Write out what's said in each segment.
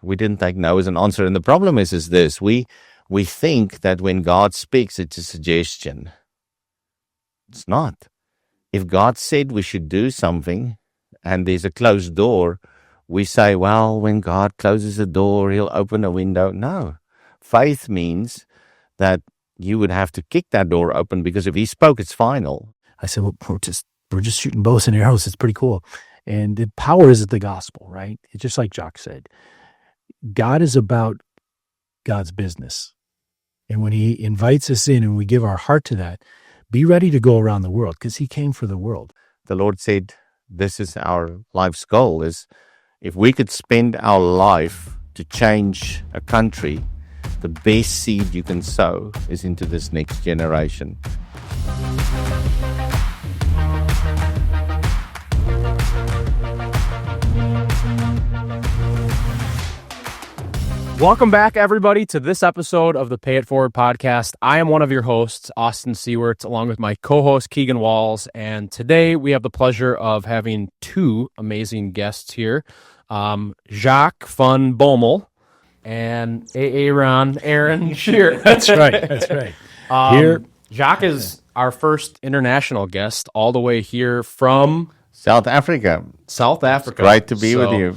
we didn't take no as an answer. And the problem is this: we think that when God speaks, it's a suggestion. It's not. If God said we should do something, and there's a closed door, we say, well, when God closes a door, He'll open a window. No, faith means that you would have to kick that door open, because if He spoke, it's final. I said, well, we're just shooting bows and arrows. It's pretty cool. And the power is the gospel, right? It's just like Jacques said. God is about God's business. And when He invites us in and we give our heart to that, be ready to go around the world, because He came for the world. The Lord said, this is our life's goal, is if we could spend our life to change a country, the best seed you can sow is into this next generation. Welcome back, everybody, to this episode of the Pay It Forward podcast. I am one of your hosts, Austin Sewart, along with my co-host, Keegan Walls. And today we have the pleasure of having two amazing guests here, Jacques von Bommel and Aaron Shear. That's right. Here, Jacques is our first international guest, all the way here from South Africa. It's great to be with you.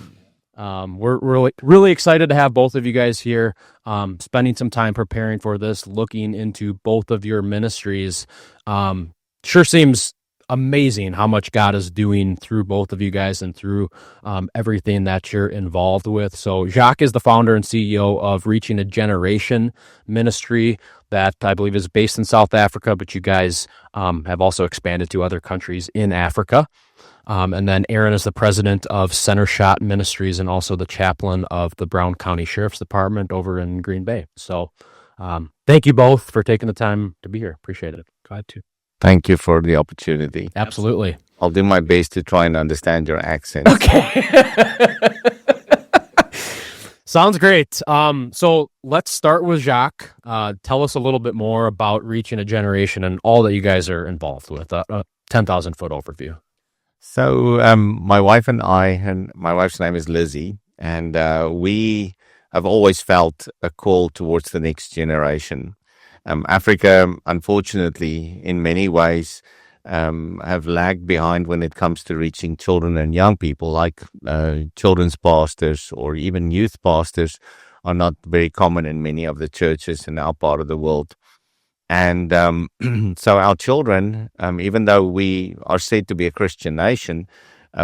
We're really excited to have both of you guys here, spending some time preparing for this, looking into both of your ministries. Sure seems amazing how much God is doing through both of you guys and through everything that you're involved with. So Jacques is the founder and CEO of Reaching a Generation ministry that I believe is based in South Africa, but you guys have also expanded to other countries in Africa. And then Aaron is the president of Center Shot Ministries and also the chaplain of the Brown County Sheriff's Department over in Green Bay. So thank you both for taking the time to be here. Appreciate it. Glad to. Thank you for the opportunity. Absolutely. I'll do my best to try and understand your accent. Okay. Sounds great. So let's start with Jacques. Tell us a little bit more about Reaching a Generation and all that you guys are involved with. A 10,000-foot overview. So my wife and I, and my wife's name is Lizzie, and we have always felt a call towards the next generation. Africa, unfortunately, in many ways, have lagged behind when it comes to reaching children and young people, like children's pastors or even youth pastors are not very common in many of the churches in our part of the world. And so our children, even though we are said to be a Christian nation,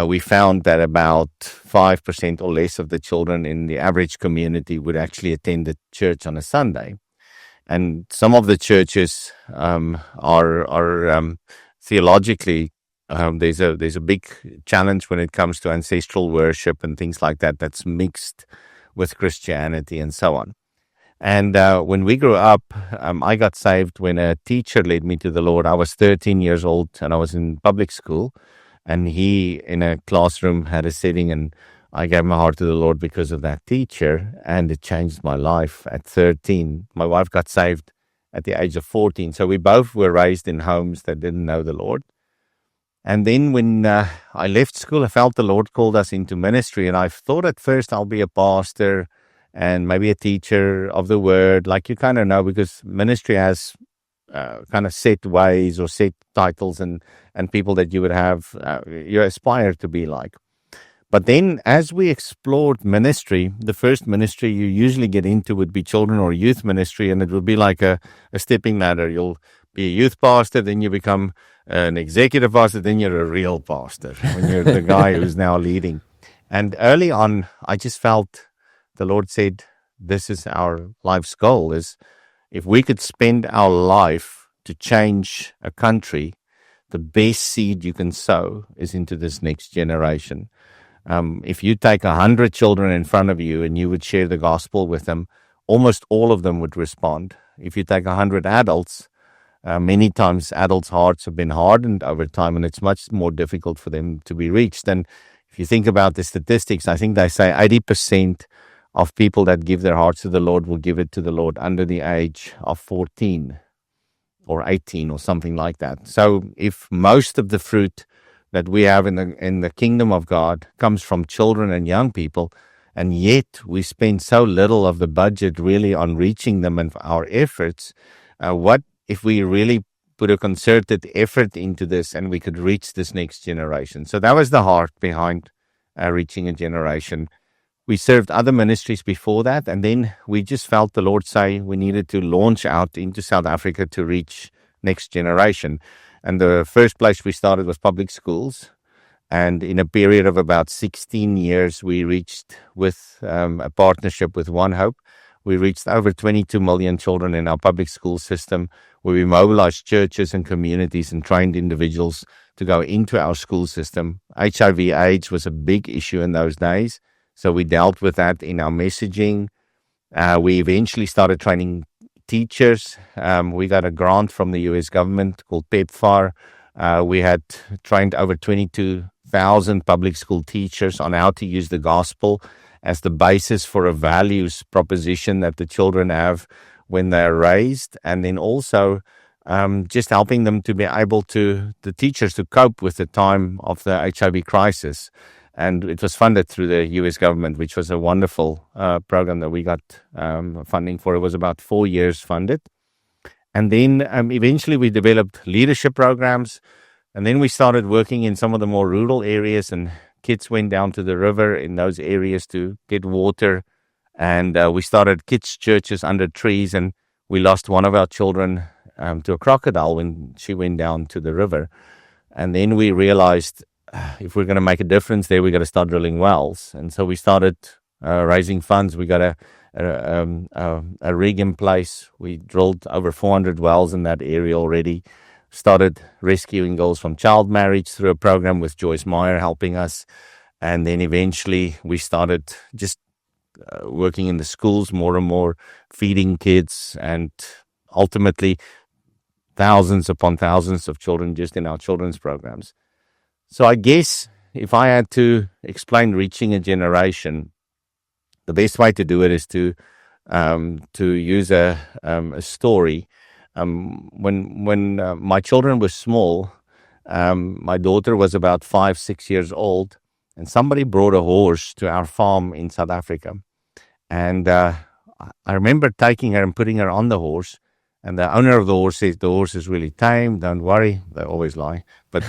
we found that about 5% or less of the children in the average community would actually attend the church on a Sunday. And some of the churches are theologically, there's a big challenge when it comes to ancestral worship and things like that that's mixed with Christianity and so on. And when we grew up, I got saved when a teacher led me to the Lord. I was 13 years old and I was in public school, and he in a classroom had a setting, and I gave my heart to the Lord because of that teacher, and it changed my life at 13. My wife got saved at the age of 14. So we both were raised in homes that didn't know the Lord. And then when I left school, I felt the Lord called us into ministry, and I thought at first I'll be a pastor and maybe a teacher of the word, like you kind of know, because ministry has kind of set ways or set titles and people that you would have, you aspire to be like. But then as we explored ministry, the first ministry you usually get into would be children or youth ministry, and it would be like a stepping ladder. You'll be a youth pastor, then you become an executive pastor, then you're a real pastor when you're the guy who's now leading. And early on, I just felt the Lord said, this is our life's goal, is if we could spend our life to change a country, the best seed you can sow is into this next generation. If you take 100 children in front of you and you would share the gospel with them, almost all of them would respond. If you take 100 adults, many times adults' hearts have been hardened over time, and it's much more difficult for them to be reached. And if you think about the statistics, I think they say 80% of people that give their hearts to the Lord will give it to the Lord under the age of 14 or 18 or something like that. So if most of the fruit that we have in the kingdom of God comes from children and young people, And yet we spend so little of the budget really on reaching them and our efforts. What if we really put a concerted effort into this and we could reach this next generation? So that was the heart behind reaching a generation. We served other ministries before that, and then we just felt the Lord say we needed to launch out into South Africa to reach next generation. And the first place we started was public schools. And in a period of about 16 years, we reached, with a partnership with One Hope, we reached over 22 million children in our public school system, where we mobilized churches and communities and trained individuals to go into our school system. HIV/AIDS was a big issue in those days, so we dealt with that in our messaging. We eventually started training teachers. We got a grant from the U.S. government called PEPFAR. We had trained over 22,000 public school teachers on how to use the gospel as the basis for a values proposition that the children have when they're raised, and then also just helping them to be able to, the teachers, to cope with the time of the HIV crisis. And it was funded through the U.S. government, which was a wonderful program that we got funding for. It was about 4 years funded. And then eventually we developed leadership programs. And then we started working in some of the more rural areas, and kids went down to the river in those areas to get water. And we started kids' churches under trees, and we lost one of our children to a crocodile when she went down to the river. And then we realized, if we're going to make a difference there, we got to start drilling wells. And so we started raising funds. We got a rig in place. We drilled over 400 wells in that area already. Started rescuing girls from child marriage through a program with Joyce Meyer helping us. And then eventually we started just working in the schools more and more, feeding kids, and ultimately thousands upon thousands of children just in our children's programs. So I guess if I had to explain reaching a generation, the best way to do it is to use a story. When my children were small, my daughter was about 5-6 years old, and somebody brought a horse to our farm in South Africa. And I remember taking her and putting her on the horse. And the owner of the horse says, the horse is really tame, don't worry. They always lie. But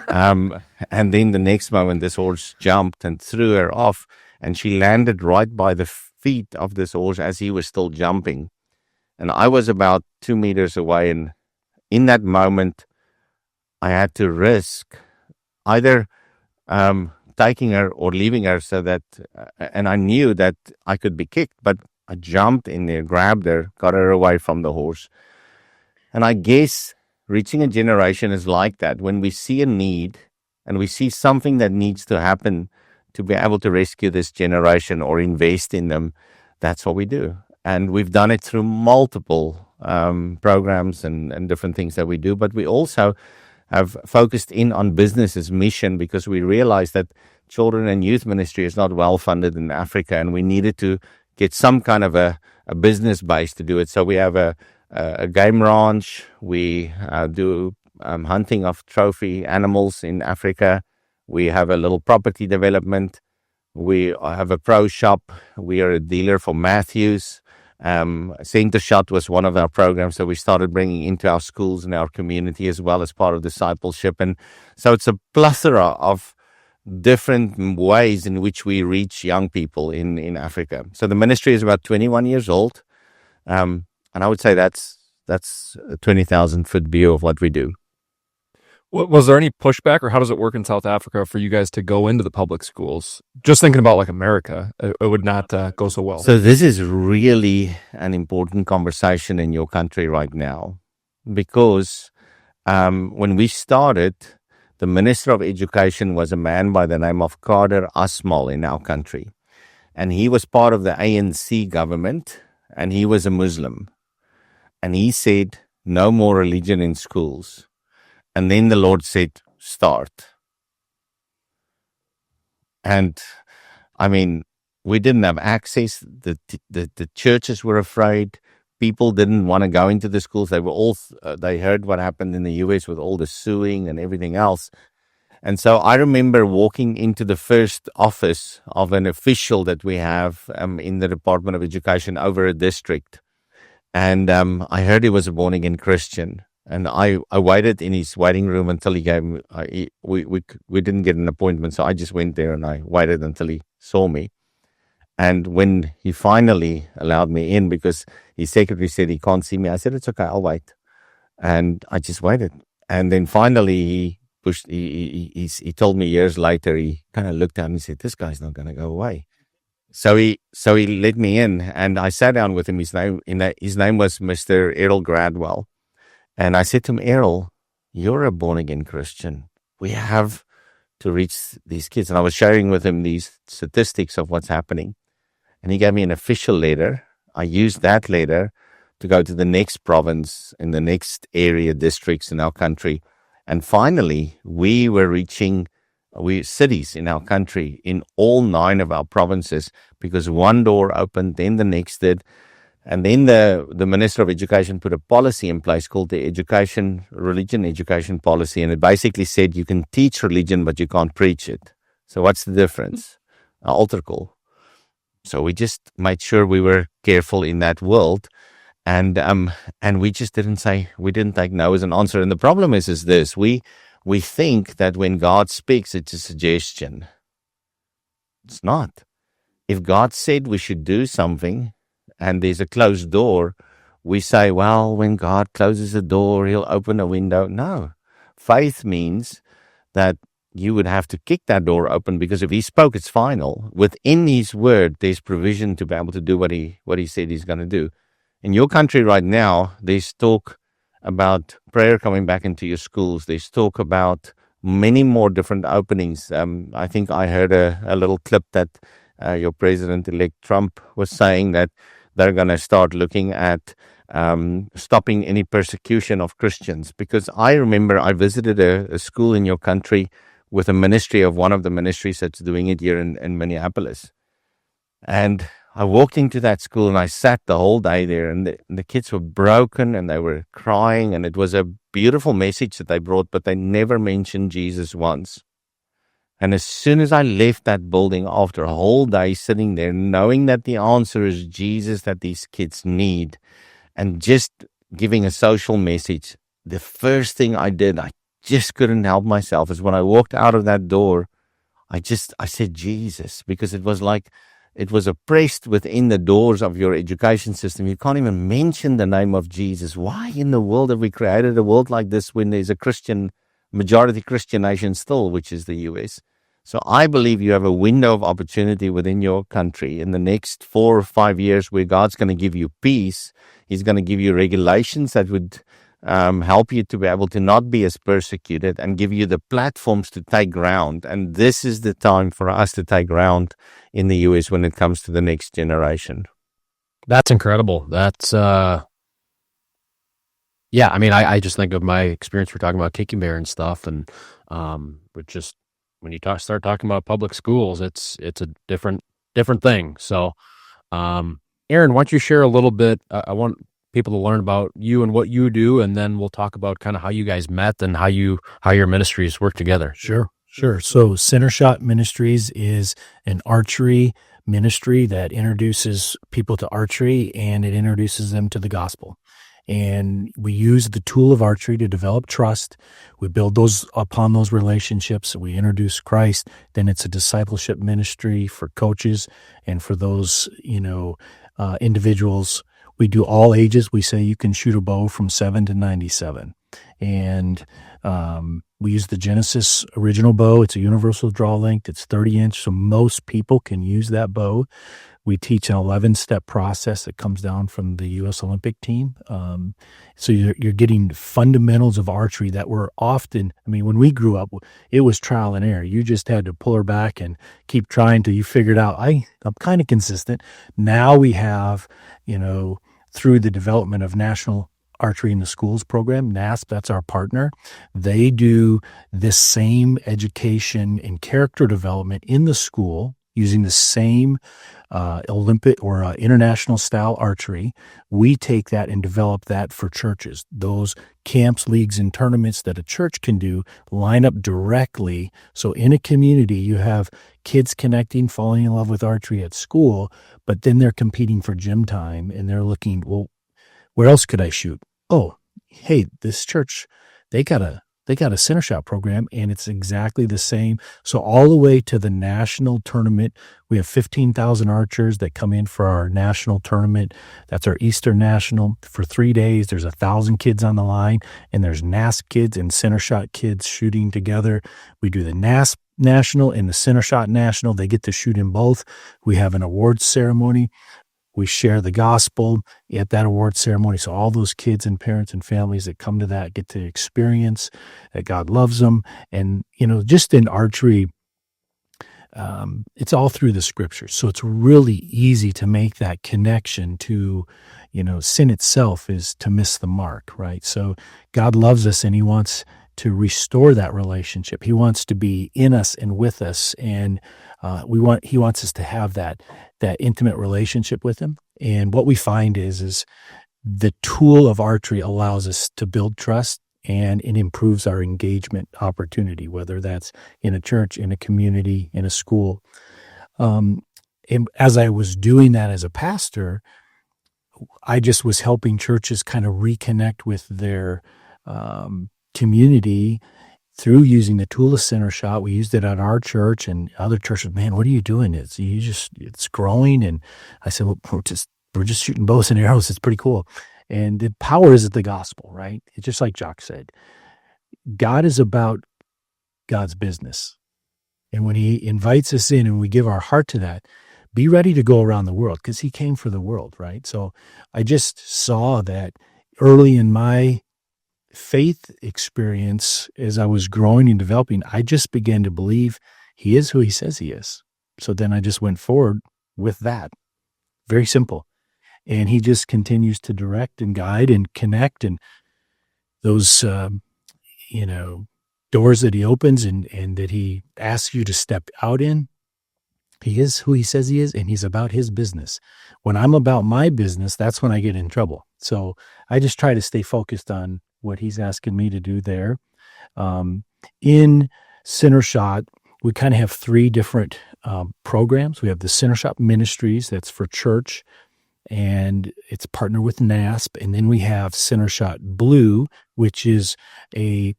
and then the next moment, this horse jumped and threw her off, and she landed right by the feet of this horse as he was still jumping. And I was about 2 meters away, and in that moment, I had to risk either taking her or leaving her, so that, and I knew that I could be kicked, but I jumped in there, grabbed her, got her away from the horse. And I guess reaching a generation is like that. When we see a need and we see something that needs to happen to be able to rescue this generation or invest in them, that's what we do. And we've done it through multiple programs and different things that we do. But we also have focused in on business's mission, because we realized that children and youth ministry is not well funded in Africa, and we needed to get some kind of a business base to do it. So we have a game ranch. We do hunting of trophy animals in Africa. We have a little property development. We have a pro shop. We are a dealer for Matthews. Center Shot was one of our programs that we started bringing into our schools and our community, as well as part of discipleship. And so it's a plethora of different ways in which we reach young people in Africa. So the ministry is about 21 years old. And I would say that's a 20,000-foot view of what we do. Was there any pushback, or how does it work in South Africa for you guys to go into the public schools? Just thinking about like America, it would not go so well. So this is really an important conversation in your country right now, because when we started, the Minister of Education was a man by the name of Kader Asmal in our country. And he was part of the ANC government, and he was a Muslim. And he said, no more religion in schools. And then the Lord said, start. And I mean, we didn't have access. The churches were afraid. People didn't want to go into the schools. They were all, they heard what happened in the U.S. with all the suing and everything else. And so I remember walking into the first office of an official that we have in the Department of Education over a district. And I heard he was a born-again Christian. And I waited in his waiting room until he gave me, we didn't get an appointment. So I just went there and I waited until he saw me. And when he finally allowed me in, because his secretary said he can't see me, I said, it's okay, I'll wait. And I just waited. And then finally he told me years later, he kind of looked at me and said, this guy's not going to go away. So he let me in and I sat down with him. His name was Mr. Errol Gradwell. And I said to him, Errol, you're a born again Christian. We have to reach these kids. And I was sharing with him these statistics of what's happening. And he gave me an official letter. I used that letter to go to the next province in the next area districts in our country. And finally, we were reaching cities in our country in all 9 of our provinces, because one door opened, then the next did. And then the Minister of Education put a policy in place called the Religion Education Policy. And it basically said you can teach religion, but you can't preach it. So what's the difference? Altar call. So we just made sure we were careful in that world. And we just didn't take no as an answer. And the problem is this, we think that when God speaks, it's a suggestion. It's not. If God said we should do something and there's a closed door, we say, well, when God closes a door, he'll open a window. No. Faith means that you would have to kick that door open, because if he spoke, it's final. Within his word, there's provision to be able to do what he said he's going to do. In your country right now, there's talk about prayer coming back into your schools. There's talk about many more different openings. I think I heard a little clip that your president-elect Trump was saying that they're going to start looking at stopping any persecution of Christians. Because I remember I visited a school in your country with a ministry of one of the ministries that's doing it here in Minneapolis. And I walked into that school and I sat the whole day there, and the kids were broken and they were crying, and it was a beautiful message that they brought, but they never mentioned Jesus once. And as soon as I left that building after a whole day sitting there, knowing that the answer is Jesus that these kids need, and just giving a social message, the first thing I did, I just couldn't help myself, is when I walked out of that door, I said Jesus, because it was like, it was oppressed within the doors of your education system. You can't even mention the name of Jesus. Why in the world have we created a world like this when there's a majority Christian nation still, which is the U.S.? So I believe you have a window of opportunity within your country in the next 4 or 5 years where God's going to give you peace. He's going to give you regulations that would help you to be able to not be as persecuted, and give you the platforms to take ground. And this is the time for us to take ground in the U.S. when it comes to the next generation. That's incredible. That's, yeah, I mean, I just think of my experience. We're talking about Kicking Bear and stuff. And but just when you start talking about public schools, it's a different thing. So, Aaron, why don't you share a little bit? I want people to learn about you and what you do, and then we'll talk about kind of how you guys met and how your ministries work together. Sure. So Center Shot Ministries is an archery ministry that introduces people to archery, and it introduces them to the gospel. And we use the tool of archery to develop trust. We build upon those relationships. We introduce Christ. Then it's a discipleship ministry for coaches and for those, individuals. We do all ages. We say you can shoot a bow from 7 to 97. And we use the Genesis original bow. It's a universal draw length. It's 30 inch, so most people can use that bow. We teach an 11-step process that comes down from the U.S. Olympic team. So you're getting fundamentals of archery that were often, when we grew up, it was trial and error. You just had to pull her back and keep trying till you figured out, I'm kind of consistent. Now we have, through the development of National Archery in the Schools program, NASP, that's our partner. They do this same education and character development in the school using the same Olympic or international style archery. We take that and develop that for churches. Those camps, leagues, and tournaments that a church can do line up directly. So in a community, you have kids connecting, falling in love with archery at school, but then they're competing for gym time and they're looking, well, where else could I shoot? Oh, hey, this church, they got a center shot program, and it's exactly the same. So all the way to the national tournament, we have 15,000 archers that come in for our national tournament. That's our Eastern National for 3 days. There's 1,000 kids on the line, and there's NASP kids and center shot kids shooting together. We do the NASP National and the center shot national. They get to shoot in both. We have an awards ceremony. We share the gospel at that award ceremony. So all those kids and parents and families that come to that get to experience that God loves them. And, just in archery, it's all through the scriptures. So it's really easy to make that connection to, sin itself is to miss the mark, right? So God loves us and he wants to restore that relationship. He wants to be in us and with us. And he wants us to have that intimate relationship with him. And what we find is the tool of archery allows us to build trust, and it improves our engagement opportunity, whether that's in a church, in a community, in a school. And as I was doing that as a pastor, I just was helping churches kind of reconnect with their community through using the tool of center shot. We used it at our church, and other churches, man, what are you doing? It's growing. And I said, well, we're just shooting bows and arrows. It's pretty cool. And the power is the gospel, right? It's just like Jacques said, God is about God's business. And when he invites us in and we give our heart to that, be ready to go around the world, because he came for the world, right? So I just saw that early in my faith experience, as I was growing and developing, I just began to believe he is who he says he is. So then I just went forward with that. Very simple. And he just continues to direct and guide and connect, and those, doors that he opens and that he asks you to step out in, he is who he says he is, and he's about his business. When I'm about my business, that's when I get in trouble. So I just try to stay focused on what he's asking me to do there. In center shot, we kind of have 3 different programs. We have the center shot ministries, that's for church, and it's partnered with NASP. And then we have Center Shot Blue, which is a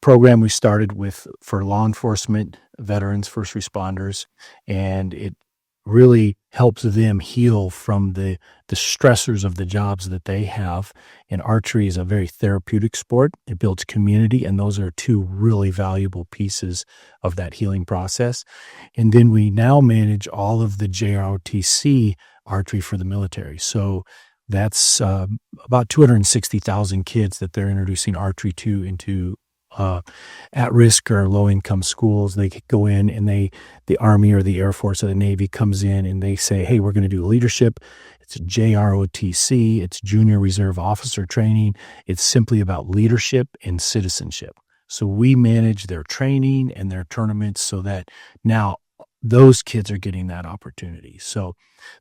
program we started with for law enforcement, veterans, first responders, and it really helps them heal from the stressors of the jobs that they have. And archery is a very therapeutic sport. It builds community, and those are 2 really valuable pieces of that healing process. And then we now manage all of the JROTC archery for the military. So that's about 260,000 kids that they're introducing archery to into at-risk or low-income schools. They could go in, and the Army or the Air Force or the Navy comes in and they say, hey, we're going to do leadership. It's JROTC. It's Junior Reserve Officer Training. It's simply about leadership and citizenship. So we manage their training and their tournaments so that now those kids are getting that opportunity. So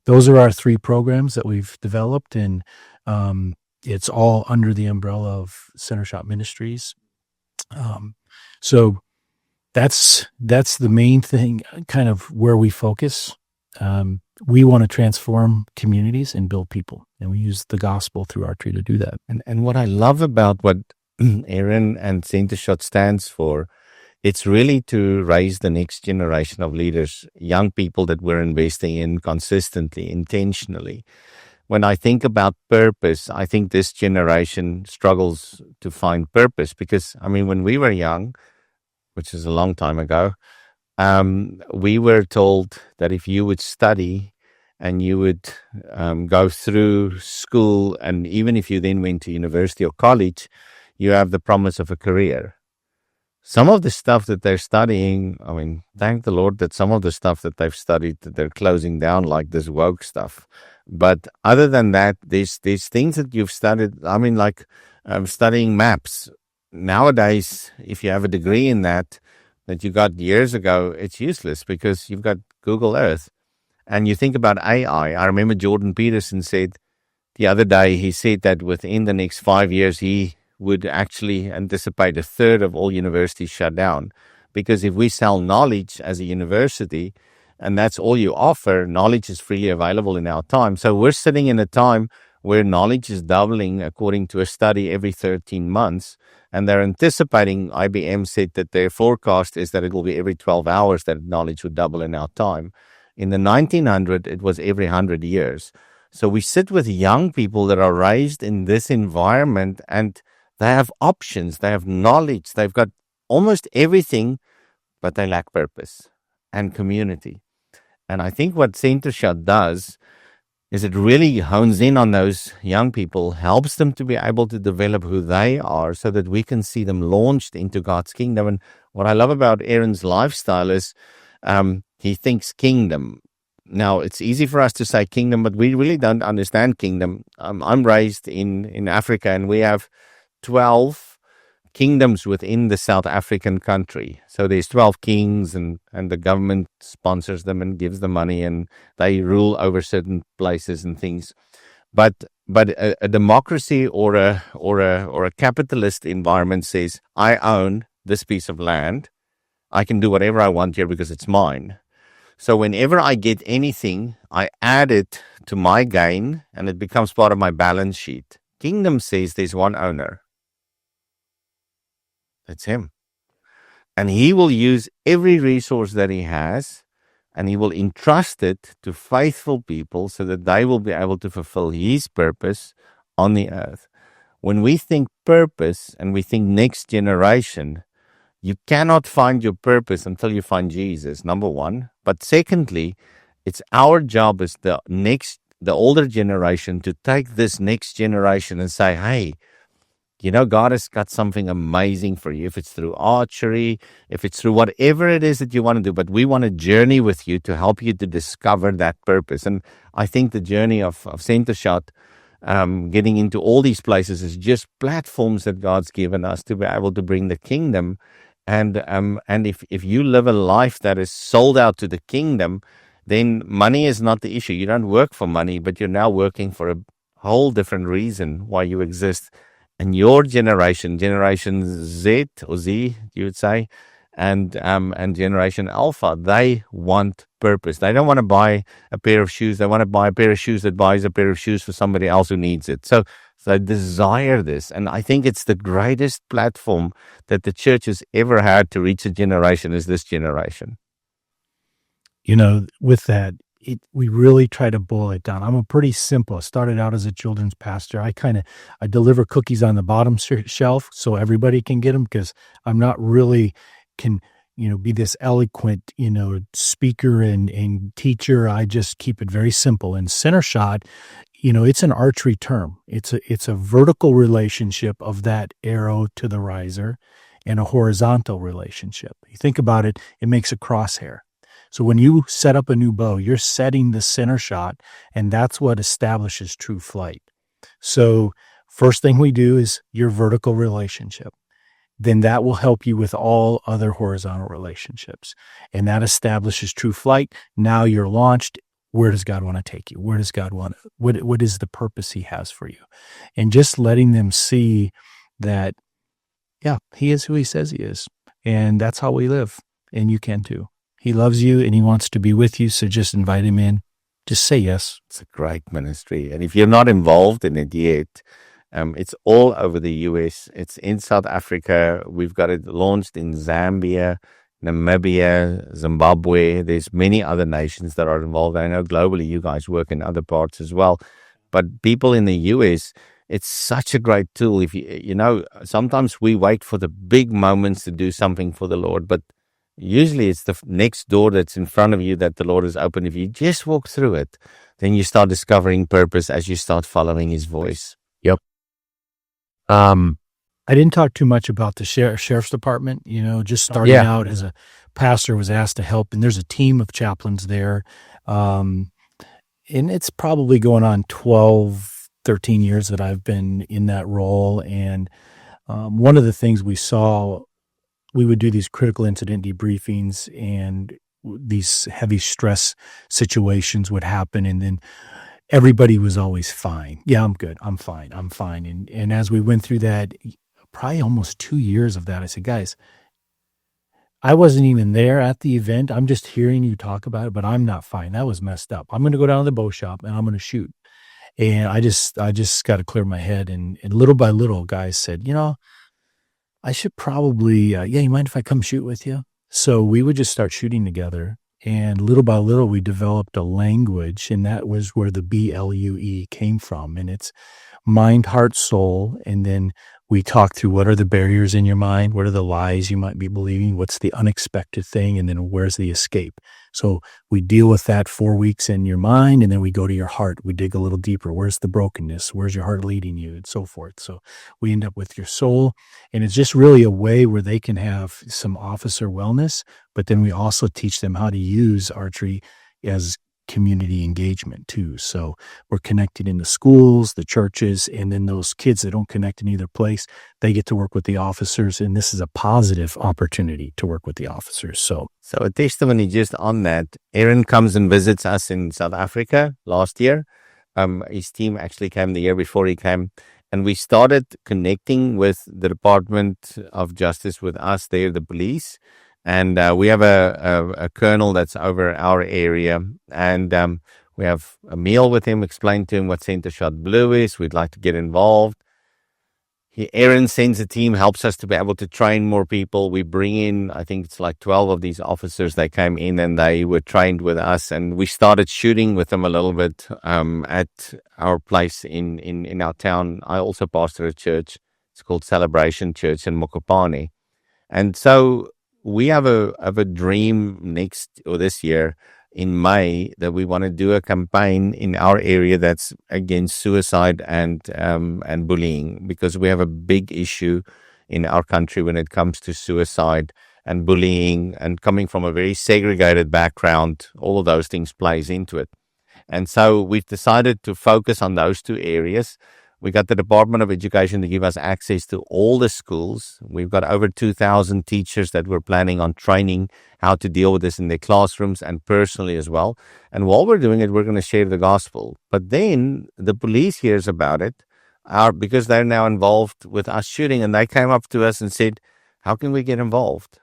those are our 3 programs that we've developed, and it's all under the umbrella of Center Shot Ministries. So that's the main thing, kind of where we focus. We want to transform communities and build people, and we use the gospel through archery to do that. And what I love about what Aaron and Center Shot stands for, it's really to raise the next generation of leaders, young people that we're investing in consistently, intentionally. When I think about purpose, I think this generation struggles to find purpose because, when we were young, which is a long time ago, we were told that if you would study and you would go through school, and even if you then went to university or college, you have the promise of a career. Some of the stuff that they're studying, thank the Lord that some of the stuff that they've studied, that they're closing down, like this woke stuff. But other than that, there's things that you've studied, like studying maps. Nowadays, if you have a degree in that you got years ago, it's useless because you've got Google Earth. And you think about AI. I remember Jordan Peterson said the other day, he said that within the next 5 years, he would actually anticipate a third of all universities shut down. Because if we sell knowledge as a university, and that's all you offer, knowledge is freely available in our time. So we're sitting in a time where knowledge is doubling, according to a study, every 13 months. And they're anticipating, IBM said that their forecast is that it will be every 12 hours that knowledge would double in our time. In the 1900, it was every 100 years. So we sit with young people that are raised in this environment, and they have options, they have knowledge, they've got almost everything, but they lack purpose and community. And I think what CenterShot does is it really hones in on those young people, helps them to be able to develop who they are so that we can see them launched into God's kingdom. And what I love about Aaron's lifestyle is he thinks kingdom. Now, it's easy for us to say kingdom, but we really don't understand kingdom. I'm raised in Africa, and we have 12 kingdoms within the South African country. So there's 12 kings, and the government sponsors them and gives them money, and they rule over certain places and things. But a democracy or a capitalist environment says, I own this piece of land. I can do whatever I want here because it's mine. So whenever I get anything, I add it to my gain, and it becomes part of my balance sheet. Kingdom says there's one owner. That's him. And he will use every resource that he has, and he will entrust it to faithful people so that they will be able to fulfill his purpose on the earth. When we think purpose and we think next generation, you cannot find your purpose until you find Jesus, number one. But secondly, it's our job as the older generation to take this next generation and say, hey, you know, God has got something amazing for you. If it's through archery, if it's through whatever it is that you want to do, but we want to journey with you to help you to discover that purpose. And I think the journey of CenterShot, getting into all these places, is just platforms that God's given us to be able to bring the kingdom. And if you live a life that is sold out to the kingdom, then money is not the issue. You don't work for money, but you're now working for a whole different reason why you exist. And your Generation Z or Z, you would say, and Generation Alpha, they want purpose. They don't want to buy a pair of shoes. They want to buy a pair of shoes that buys a pair of shoes for somebody else who needs it. So they desire this. And I think it's the greatest platform that the church has ever had to reach a generation is this generation. You know, with that, we really try to boil it down. I'm a pretty simple. I started out as a children's pastor. I deliver cookies on the bottom shelf so everybody can get them, because I'm not really be this eloquent, speaker and teacher. I just keep it very simple. And CenterShot, it's an archery term. It's a vertical relationship of that arrow to the riser, and a horizontal relationship. You think about it, it makes a crosshair. So when you set up a new bow, you're setting the CenterShot, and that's what establishes true flight. So first thing we do is your vertical relationship. Then that will help you with all other horizontal relationships. And that establishes true flight. Now you're launched. Where does God want to take you? Where does God want to, what is the purpose he has for you? And just letting them see that, yeah, he is who he says he is. And that's how we live. And you can too. He loves you and he wants to be with you. So just invite him in. Just say yes. It's a great ministry. And if you're not involved in it yet, it's all over the U.S. It's in South Africa. We've got it launched in Zambia, Namibia, Zimbabwe. There's many other nations that are involved. I know globally you guys work in other parts as well. But people in the U.S., it's such a great tool. If sometimes we wait for the big moments to do something for the Lord, but usually it's the next door that's in front of you that the Lord has opened. If you just walk through it, then you start discovering purpose as you start following his voice. Yep. I didn't talk too much about the sheriff's department. Just starting out as a pastor, was asked to help, and there's a team of chaplains there. And it's probably going on 12, 13 years that I've been in that role. And one of the things we saw, we would do these critical incident debriefings, and these heavy stress situations would happen, and then everybody was always fine. Yeah, I'm good. I'm fine. I'm fine. And as we went through that, probably almost 2 years of that, I said, guys, I wasn't even there at the event. I'm just hearing you talk about it, but I'm not fine. That was messed up. I'm going to go down to the bow shop and I'm going to shoot. And I just got to clear my head. And little by little, guys said, I should probably, you mind if I come shoot with you? So we would just start shooting together. And little by little, we developed a language, and that was where the BLUE came from. And it's mind, heart, soul. And then we talk through what are the barriers in your mind? What are the lies you might be believing? What's the unexpected thing? And then where's the escape? So we deal with that 4 weeks in your mind, and then we go to your heart. We dig a little deeper. Where's the brokenness? Where's your heart leading you? And so forth. So we end up with your soul. And it's just really a way where they can have some officer wellness, but then we also teach them how to use archery as community engagement too. So we're connected in the schools, the churches, and then those kids that don't connect in either place, they get to work with the officers. And this is a positive opportunity to work with the officers. So a testimony just on that. Aaron comes and visits us in South Africa last year. His team actually came the year before he came. And we started connecting with the Department of Justice with us there, the police. And we have a colonel that's over our area, and we have a meal with him, explain to him what Center Shot Blue is. We'd like to get involved. Aaron sends a team, helps us to be able to train more people. We bring in, I think it's like 12 of these officers. They came in and they were trained with us, and we started shooting with them a little bit at our place in our town. I also pastor a church. It's called Celebration Church in Mokopane. And so we have a dream this year in May that we want to do a campaign in our area that's against suicide and bullying, because we have a big issue in our country when it comes to suicide and bullying, and coming from a very segregated background, all of those things plays into it. And so we've decided to focus on those two areas. We got the Department of Education to give us access to all the schools. We've got over 2,000 teachers that we're planning on training how to deal with this in their classrooms and personally as well. And while we're doing it, we're going to share the gospel. But then the police hears about it because they're now involved with us shooting, and they came up to us and said, how can we get involved?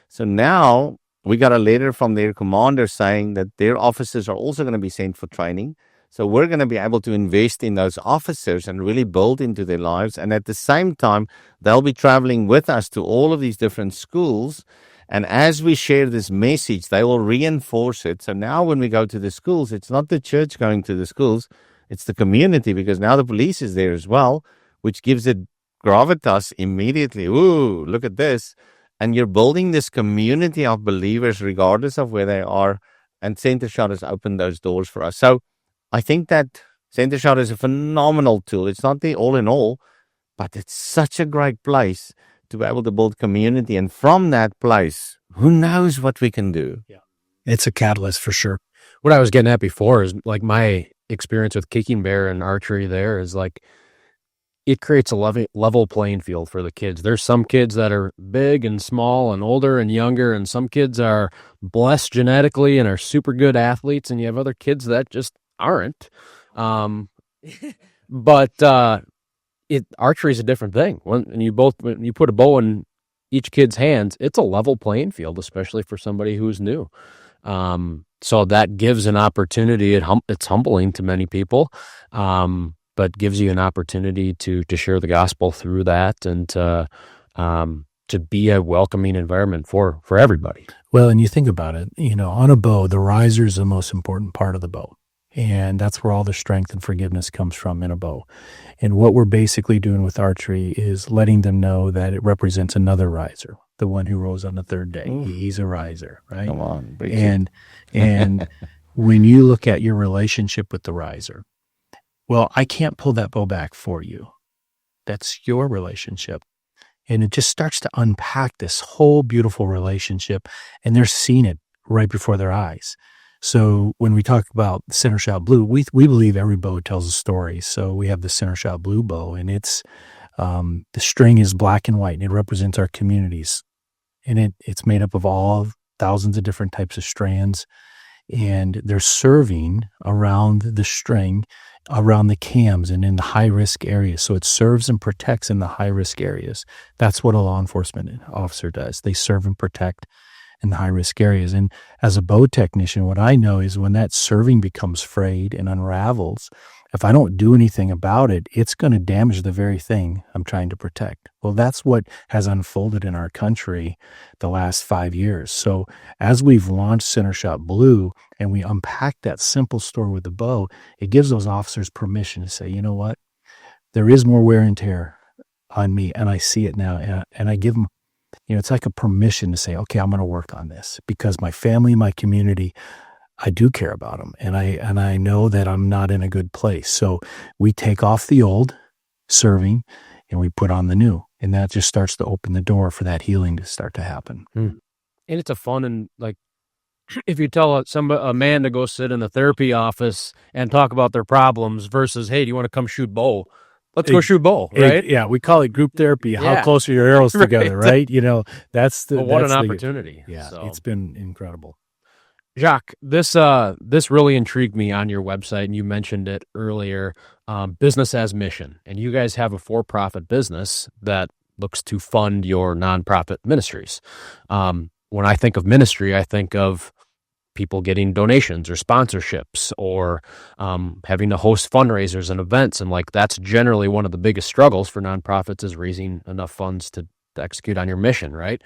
So now we got a letter from their commander saying that their officers are also going to be sent for training. So we're going to be able to invest in those officers and really build into their lives. And at the same time, they'll be traveling with us to all of these different schools. And as we share this message, they will reinforce it. So now when we go to the schools, it's not the church going to the schools, it's the community, because now the police is there as well, which gives it gravitas immediately. Ooh, look at this. And you're building this community of believers regardless of where they are. And Center Shot has opened those doors for us. So I think that Center Shot is a phenomenal tool. It's not the all in all, but it's such a great place to be able to build community. And from that place, who knows what we can do? Yeah, it's a catalyst for sure. What I was getting at before is like my experience with Kicking Bear and archery there is like it creates a level playing field for the kids. There's some kids that are big and small and older and younger, and some kids are blessed genetically and are super good athletes, and you have other kids that just aren't. But archery is a different thing. When you put a bow in each kid's hands, it's a level playing field, especially for somebody who's new. So that gives an opportunity. It's humbling to many people, but gives you an opportunity to share the gospel through that, and to be a welcoming environment for everybody. Well, and you think about it, on a bow, the riser is the most important part of the bow. And that's where all the strength and forgiveness comes from in a bow. And what we're basically doing with archery is letting them know that it represents another riser, the one who rose on the third day. Ooh. He's a riser, right? Come on. And when you look at your relationship with the riser, well, I can't pull that bow back for you. That's your relationship. And it just starts to unpack this whole beautiful relationship, and they're seeing it right before their eyes. So when we talk about Center Shot Blue, we believe every bow tells a story. So we have the Center Shot Blue bow, and it's the string is black and white, and it represents our communities. And it's made up of all of thousands of different types of strands, and they're serving around the string, around the cams and in the high-risk areas. So it serves and protects in the high-risk areas. That's what a law enforcement officer does. They serve and protect in the high-risk areas. And as a bow technician, what I know is when that serving becomes frayed and unravels, if I don't do anything about it, it's going to damage the very thing I'm trying to protect. Well, that's what has unfolded in our country the last 5 years. So as we've launched Center Shot Blue and we unpack that simple story with the bow, it gives those officers permission to say, you know what, there is more wear and tear on me, and I see it now. And I give them, it's like a permission to say, okay, I'm going to work on this because my family, my community, I do care about them, and I know that I'm not in a good place. So we take off the old serving and we put on the new, and that just starts to open the door for that healing to start to happen. And it's a fun, and like, if you tell a man to go sit in the therapy office and talk about their problems versus, hey, do you want to come shoot bow? Let's go shoot bow, right? Yeah, we call it group therapy. Yeah. How close are your arrows together, right? That's the What that's an the- opportunity. Yeah, So. it's been incredible. Jacques, this really intrigued me on your website, and you mentioned it earlier, business as mission. And you guys have a for-profit business that looks to fund your nonprofit ministries. When I think of ministry, I think of people getting donations or sponsorships or having to host fundraisers and events. And like that's generally one of the biggest struggles for nonprofits is raising enough funds to execute on your mission, right?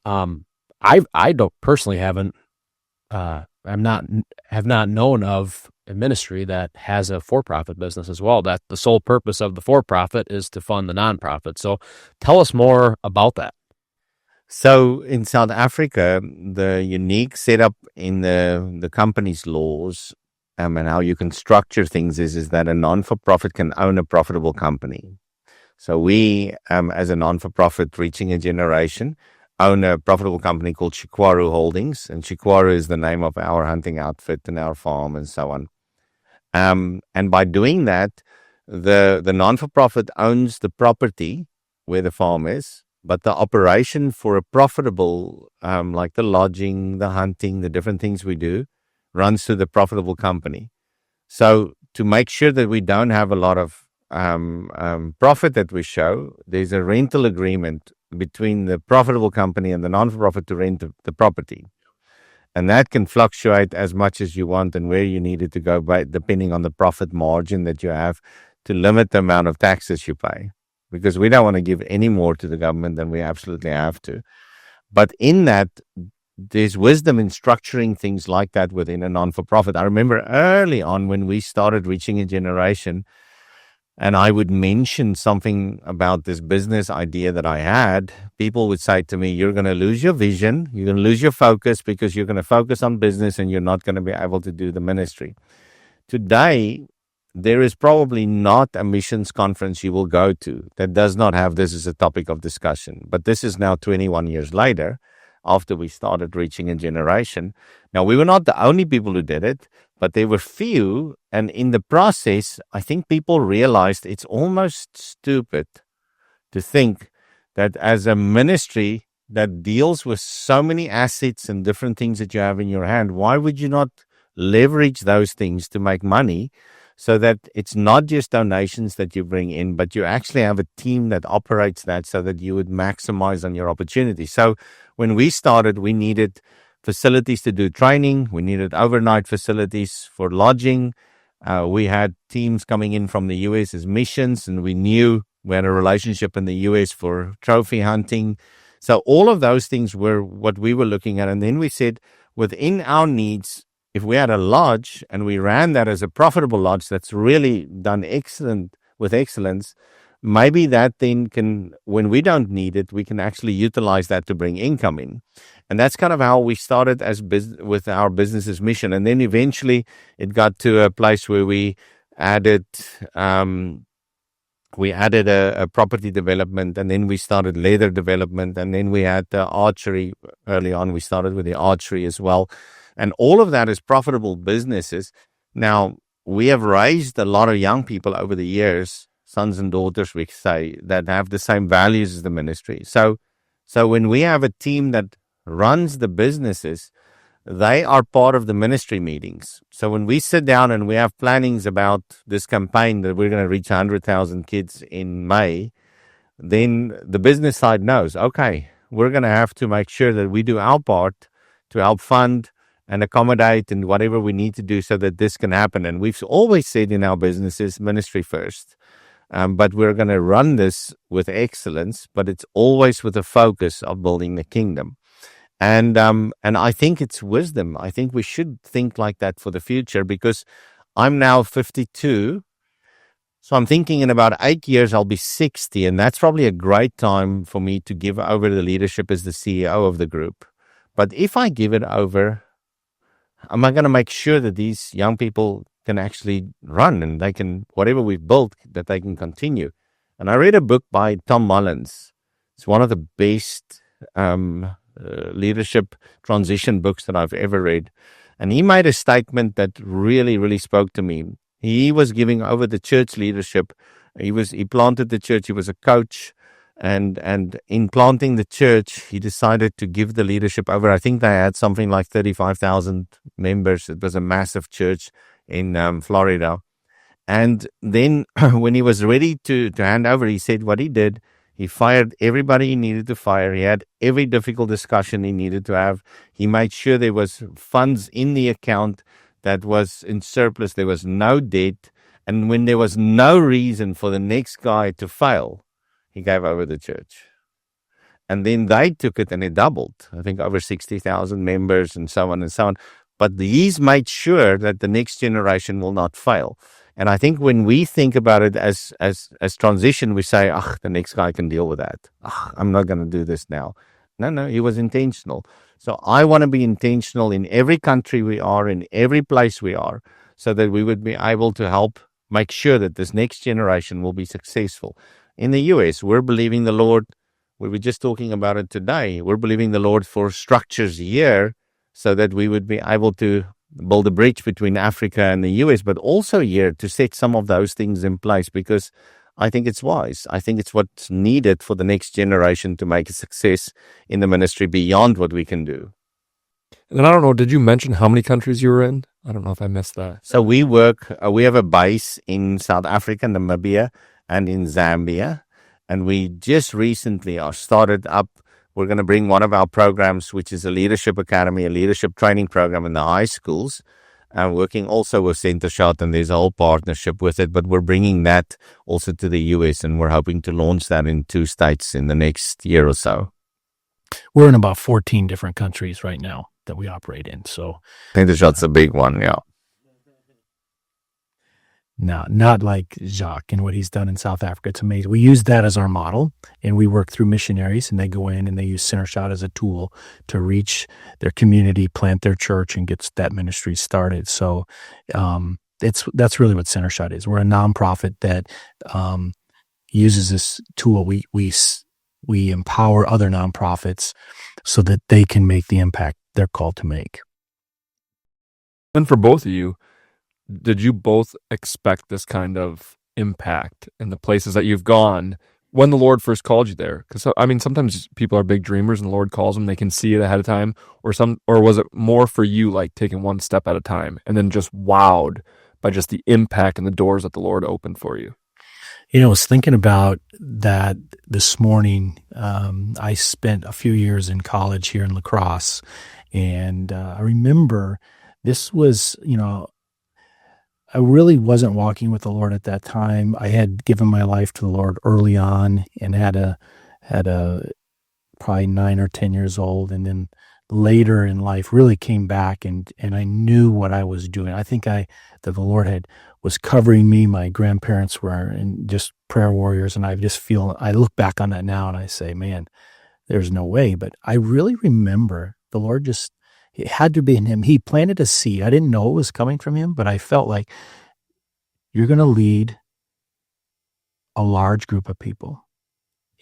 I don't personally haven't have not known of a ministry that has a for-profit business as well, that the sole purpose of the for-profit is to fund the nonprofit. So tell us more about that. So in South Africa, the unique setup in the company's laws and how you can structure things is that a non-for-profit can own a profitable company. So we, as a non-for-profit reaching a generation, own a profitable company called Shikwaru Holdings, and Shikwaru is the name of our hunting outfit and our farm and so on. And by doing that, the non-for-profit owns the property where the farm is, but the operation for a profitable, like the lodging, the hunting, the different things we do, runs through the profitable company. So to make sure that we don't have a lot of profit that we show, there's a rental agreement between the profitable company and the non-for-profit to rent the property. And that can fluctuate as much as you want and where you need it to go by, depending on the profit margin that you have, to limit the amount of taxes you pay. Because we don't want to give any more to the government than we absolutely have to. But in that, there's wisdom in structuring things like that within a non-for-profit. I remember early on when we started reaching a generation, and I would mention something about this business idea that I had, people would say to me, you're going to lose your vision, you're going to lose your focus because you're going to focus on business and you're not going to be able to do the ministry. Today, there is probably not a missions conference you will go to that does not have this as a topic of discussion. But this is now 21 years later, after we started reaching a generation. Now, we were not the only people who did it, but there were few. And in the process, I think people realized it's almost stupid to think that as a ministry that deals with so many assets and different things that you have in your hand, why would you not leverage those things to make money so that it's not just donations that you bring in, but you actually have a team that operates that so that you would maximize on your opportunity. So when we started, we needed facilities to do training. We needed overnight facilities for lodging. We had teams coming in from the U.S. as missions, and we knew we had a relationship in the U.S. for trophy hunting. So all of those things were what we were looking at. And then we said, within our needs, if we had a lodge and we ran that as a profitable lodge that's really done with excellence, maybe that then can, when we don't need it, we can actually utilize that to bring income in. And that's kind of how we started with our business's mission. And then eventually it got to a place where we added a property development, and then we started leather development, and then we had archery. Early on, we started with the archery as well. And all of that is profitable businesses. Now, we have raised a lot of young people over the years, sons and daughters, we say, that have the same values as the ministry. So when we have a team that runs the businesses, they are part of the ministry meetings. So when we sit down and we have plannings about this campaign that we're going to reach 100,000 kids in May, then the business side knows, okay, we're going to have to make sure that we do our part to help fund and accommodate and whatever we need to do so that this can happen. And we've always said in our businesses, ministry first. But we're going to run this with excellence, but it's always with a focus of building the kingdom. And I think it's wisdom. I think we should think like that for the future, because I'm now 52. So I'm thinking in about 8 years, I'll be 60. And that's probably a great time for me to give over the leadership as the CEO of the group. But if I give it over, am I going to make sure that these young people can actually run and they can, whatever we've built, that they can continue? And I read a book by Tom Mullins. It's one of the best leadership transition books that I've ever read. And he made a statement that really, really spoke to me. He was giving over the church leadership. He planted the church. He was a coach. And in planting the church, he decided to give the leadership over. I think they had something like 35,000 members. It was a massive church in Florida. And then when he was ready to hand over, he said what he did. He fired everybody he needed to fire. He had every difficult discussion he needed to have. He made sure there was funds in the account that was in surplus. There was no debt. And when there was no reason for the next guy to fail, he gave over the church. And then they took it and it doubled. I think over 60,000 members and so on and so on. But he's made sure that the next generation will not fail. And I think when we think about it as transition, we say, the next guy can deal with that. I'm not going to do this now. No, he was intentional. So I want to be intentional in every country we are, in every place we are, so that we would be able to help make sure that this next generation will be successful. In the U.S., we're believing the Lord. We were just talking about it today. We're believing the Lord for structures here so that we would be able to build a bridge between Africa and the U.S., but also here to set some of those things in place, because I think it's wise. I think it's what's needed for the next generation to make a success in the ministry beyond what we can do. And then I don't know, did you mention how many countries you were in? I don't know if I missed that. So we have a base in South Africa, Namibia, and in Zambia. And we just recently are started up. We're going to bring one of our programs, which is a leadership academy, a leadership training program in the high schools. Working also with CenterShot, and there's a whole partnership with it. But we're bringing that also to the U.S., and we're hoping to launch that in 2 states in the next year or so. We're in about 14 different countries right now that we operate in. So CenterShot's a big one, yeah. No, not like Jacques and what he's done in South Africa. It's amazing. We use that as our model, and we work through missionaries, and they go in and they use CenterShot as a tool to reach their community, plant their church, and get that ministry started. So that's really what CenterShot is. We're a nonprofit that uses this tool. We empower other nonprofits so that they can make the impact they're called to make. And for both of you, did you both expect this kind of impact in the places that you've gone when the Lord first called you there? Because I mean, sometimes people are big dreamers and the Lord calls them, they can see it ahead of time, or was it more for you like taking one step at a time and then just wowed by just the impact and the doors that the Lord opened for you? You know, I was thinking about that this morning. I spent a few years in college here in La Crosse, and I remember this was, I really wasn't walking with the Lord at that time. I had given my life to the Lord early on and had a probably 9 or 10 years old, and then later in life really came back and I knew what I was doing. I think that the Lord was covering me. My grandparents were just prayer warriors, and I look back on that now and I say, man, there's no way. But I really remember the Lord it had to be in him. He planted a seed. I didn't know it was coming from him, but I felt like you're going to lead a large group of people.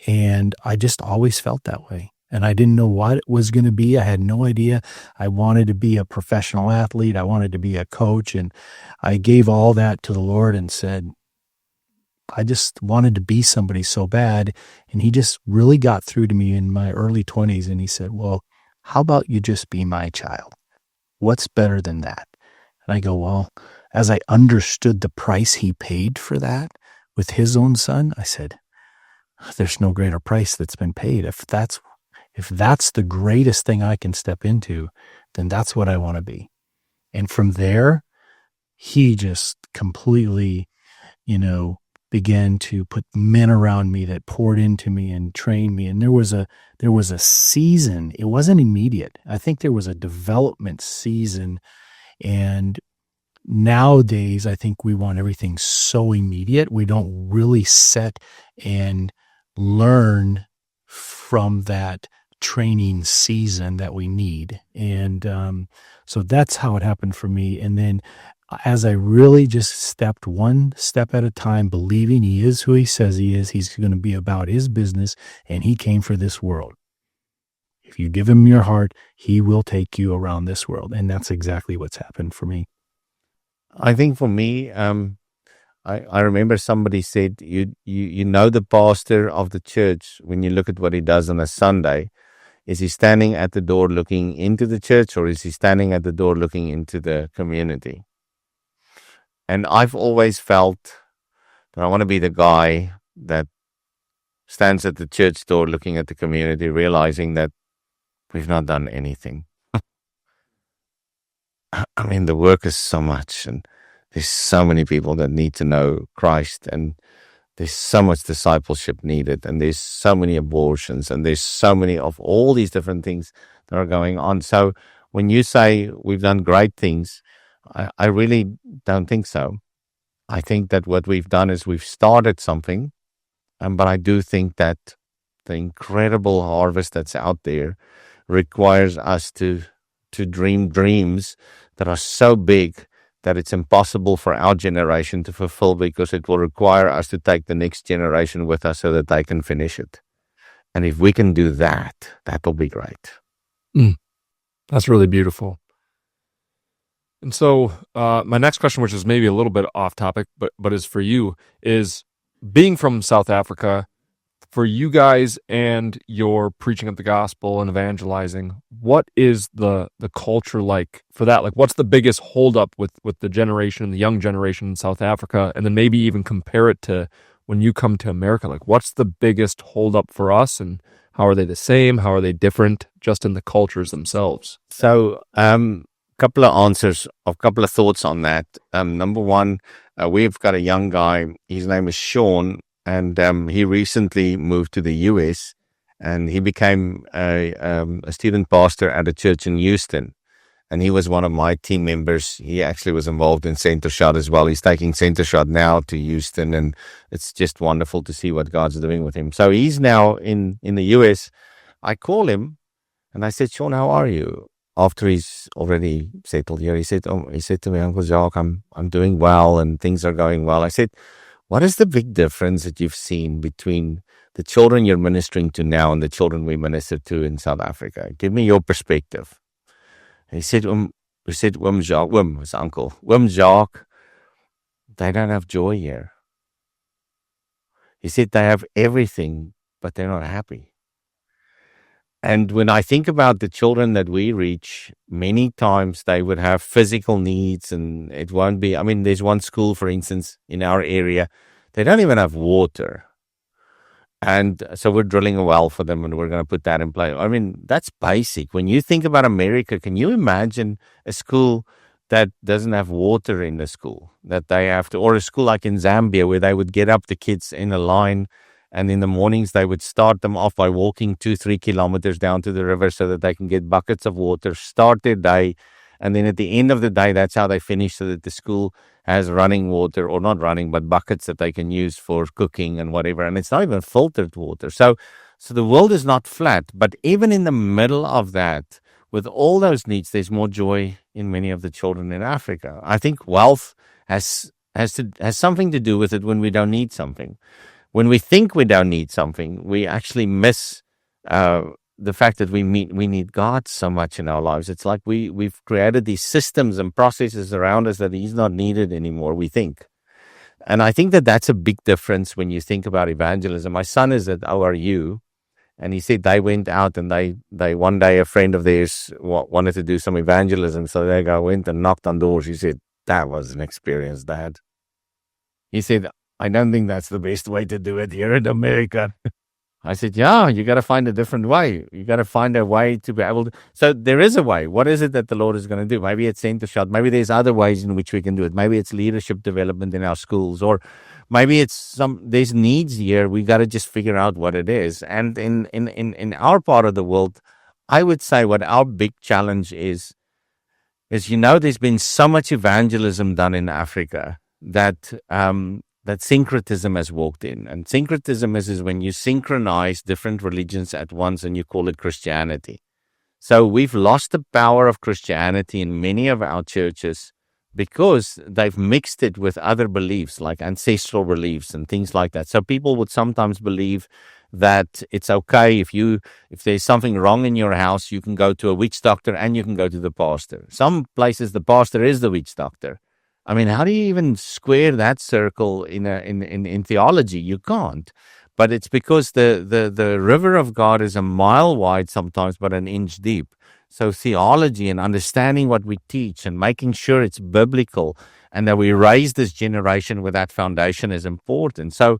And I just always felt that way. And I didn't know what it was going to be. I had no idea. I wanted to be a professional athlete. I wanted to be a coach. And I gave all that to the Lord and said, I just wanted to be somebody so bad. And he just really got through to me in my early 20s. And he said, well, How about you just be my child? What's better than that? And I go, well, as I understood the price he paid for that with his own son, I said, there's no greater price that's been paid. If that's the greatest thing I can step into, then that's what I want to be. And from there, he just completely, began to put men around me that poured into me and trained me. And there was a season. It wasn't immediate. I think there was a development season. And nowadays, I think we want everything so immediate. We don't really sit and learn from that training season that we need. And so that's how it happened for me. And then as I really just stepped one step at a time, believing he is who he says he is, he's going to be about his business, and he came for this world. If you give him your heart, he will take you around this world. And that's exactly what's happened for me. I think for me, I remember somebody said, you know the pastor of the church when you look at what he does on a Sunday. Is he standing at the door looking into the church, or is he standing at the door looking into the community? And I've always felt that I want to be the guy that stands at the church door looking at the community, realizing that we've not done anything. I mean, the work is so much, and there's so many people that need to know Christ, and there's so much discipleship needed, and there's so many abortions, and there's so many of all these different things that are going on. So when you say we've done great things, I really don't think so. I think that what we've done is we've started something, but I do think that the incredible harvest that's out there requires us to dream dreams that are so big that it's impossible for our generation to fulfill, because it will require us to take the next generation with us so that they can finish it. And if we can do that, that will be great. That's really beautiful. And so my next question, which is maybe a little bit off topic, but is for you, is being from South Africa, for you guys and your preaching of the gospel and evangelizing, what is the culture like for that? Like, what's the biggest holdup with the generation, the young generation in South Africa? And then maybe even compare it to when you come to America. Like, what's the biggest holdup for us, and how are they the same? How are they different just in the cultures themselves? So, couple of answers, a couple of thoughts on that. Number one, we've got a young guy. His name is Sean, and he recently moved to the U.S. and he became a student pastor at a church in Houston. And he was one of my team members. He actually was involved in Center Shot as well. He's taking Center Shot now to Houston, and it's just wonderful to see what God's doing with him. So he's now in the U.S. I call him and I said, Sean, how are you? After he's already settled here, he said to me, Uncle Jacques, I'm doing well and things are going well. I said, what is the big difference that you've seen between the children you're ministering to now and the children we minister to in South Africa? Give me your perspective. And he said, Jacques, his uncle, Jacques, they don't have joy here. He said they have everything, but they're not happy. And when I think about the children that we reach, many times they would have physical needs, and it won't be, I mean, there's one school, for instance, in our area, they don't even have water. And so we're drilling a well for them, and we're going to put that in place. I mean, that's basic. When you think about America, can you imagine a school that doesn't have water in the school, that they have to, or a school like in Zambia where they would get up the kids in a line, and in the mornings, they would start them off by walking 2-3 kilometers down to the river so that they can get buckets of water, start their day. And then at the end of the day, that's how they finish, so that the school has running water, or not running, but buckets that they can use for cooking and whatever. And it's not even filtered water. So the world is not flat. But even in the middle of that, with all those needs, there's more joy in many of the children in Africa. I think wealth has something to do with it when we don't need something. When we think we don't need something, we actually miss the fact that we need God so much in our lives. It's like we've created these systems and processes around us that He's not needed anymore, we think. And I think that that's a big difference when you think about evangelism. My son is at ORU, And he said they went out and they one day a friend of theirs wanted to do some evangelism. So they went and knocked on doors. He said, that was an experience, Dad. He said, I don't think that's the best way to do it here in America. I said, yeah, you got to find a different way. You got to find a way to be able to. So there is a way. What is it that the Lord is going to do? Maybe it's center shot. Maybe there's other ways in which we can do it. Maybe it's leadership development in our schools, or maybe it's there's needs here. We got to just figure out what it is. And in our part of the world, I would say what our big challenge is there's been so much evangelism done in Africa that syncretism has walked in. And syncretism is when you synchronize different religions at once and you call it Christianity. So we've lost the power of Christianity in many of our churches because they've mixed it with other beliefs, like ancestral beliefs and things like that. So people would sometimes believe that it's okay if there's something wrong in your house, you can go to a witch doctor and you can go to the pastor. Some places the pastor is the witch doctor. I mean, how do you even square that circle in theology? You can't. But it's because the river of God is a mile wide sometimes, but an inch deep. So theology and understanding what we teach and making sure it's biblical and that we raise this generation with that foundation is important. So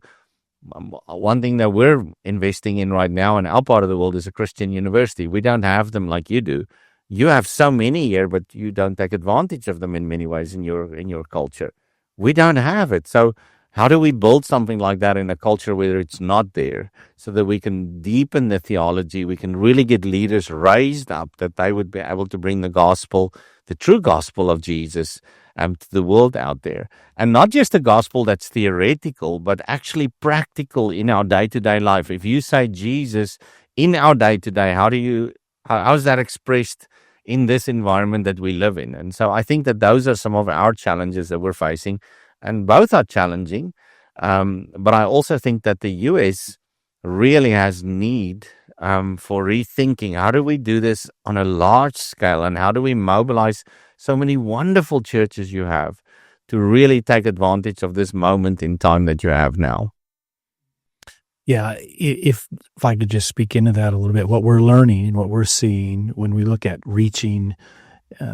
one thing that we're investing in right now in our part of the world is a Christian university. We don't have them like you do. You have so many here, but you don't take advantage of them in many ways in your culture. We don't have it. So how do we build something like that in a culture where it's not there so that we can deepen the theology? We can really get leaders raised up that they would be able to bring the gospel, the true gospel of Jesus, to the world out there. And not just a gospel that's theoretical, but actually practical in our day-to-day life. If you say Jesus in our day-to-day, how is that expressed in this environment that we live in? And so I think that those are some of our challenges that we're facing, and both are challenging. But I also think that the U.S. really has need for rethinking. How do we do this on a large scale, and how do we mobilize so many wonderful churches you have to really take advantage of this moment in time that you have now? Yeah, if I could just speak into that a little bit, what we're learning and what we're seeing when we look at reaching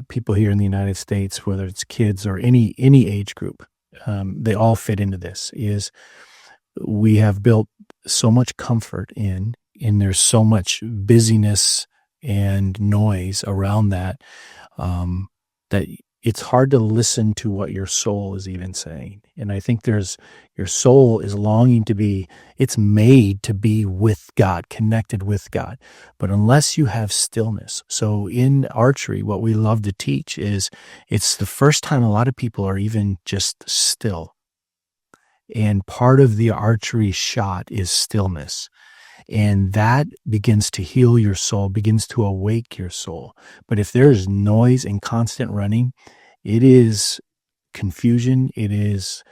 people here in the United States, whether it's kids or any age group, they all fit into this, is we have built so much comfort and there's so much busyness and noise around that, that it's hard to listen to what your soul is even saying. And I think your soul is longing it's made to be with God, connected with God. But unless you have stillness. So in archery, what we love to teach is it's the first time a lot of people are even just still. And part of the archery shot is stillness. And that begins to heal your soul, begins to awake your soul. But if there's noise and constant running, it is confusion, it is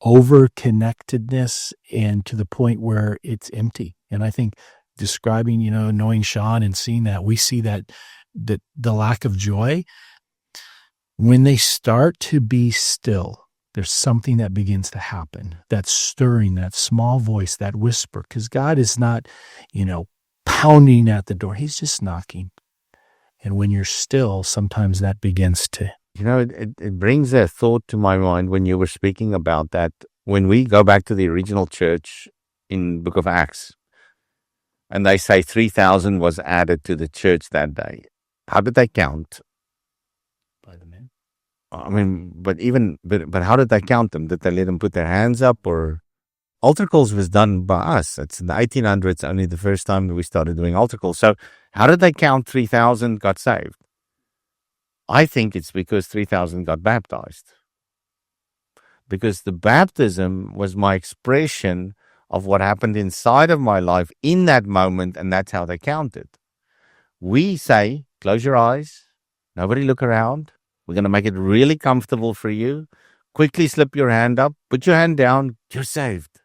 over-connectedness, and to the point where it's empty. And I think describing, knowing Sean and seeing that, we see that the lack of joy, when they start to be still, there's something that begins to happen, that stirring, that small voice, that whisper, because God is not, pounding at the door. He's just knocking. And when you're still, sometimes that begins to... It brings a thought to my mind when you were speaking about that. When we go back to the original church in Book of Acts, and they say 3,000 was added to the church that day, how did they count? By the men. I mean, but how did they count them? Did they let them put their hands up? Or altar calls was done by us. It's in the 1800s, only the first time that we started doing altar calls. So how did they count 3,000 got saved? I think it's because 3,000 got baptized. Because the baptism was my expression of what happened inside of my life in that moment, and that's how they counted. We say, close your eyes, nobody look around. We're going to make it really comfortable for you. Quickly slip your hand up, put your hand down, you're saved.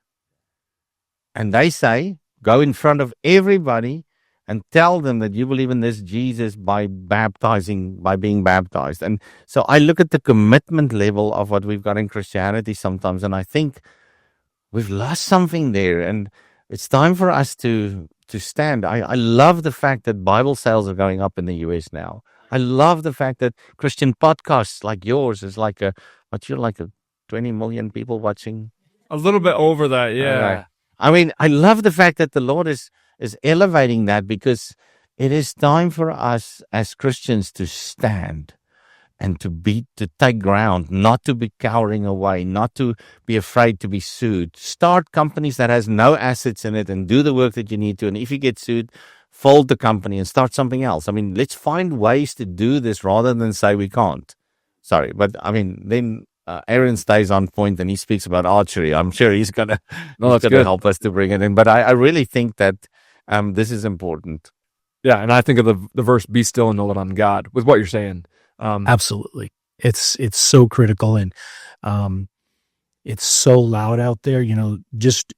And they say, go in front of everybody and tell them that you believe in this Jesus by being baptized. And so I look at the commitment level of what we've got in Christianity sometimes, and I think we've lost something there. And it's time for us to to stand. I love the fact that Bible sales are going up in the US now. I love the fact that Christian podcasts like yours is like you're like a 20 million people watching. A little bit over that, yeah. Right. I mean, I love the fact that the Lord is elevating that, because it is time for us as Christians to stand and to take ground, not to be cowering away, not to be afraid to be sued. Start companies that has no assets in it and do the work that you need to. And if you get sued, fold the company and start something else. I mean, let's find ways to do this rather than say we can't. Sorry, but I mean, then Aaron stays on point and he speaks about archery. I'm sure he's gonna help us to bring it in. But I really think that this is important. Yeah, and I think of the verse, "Be still and know that I'm God," with what you're saying. Absolutely. It's so critical, and it's so loud out there, just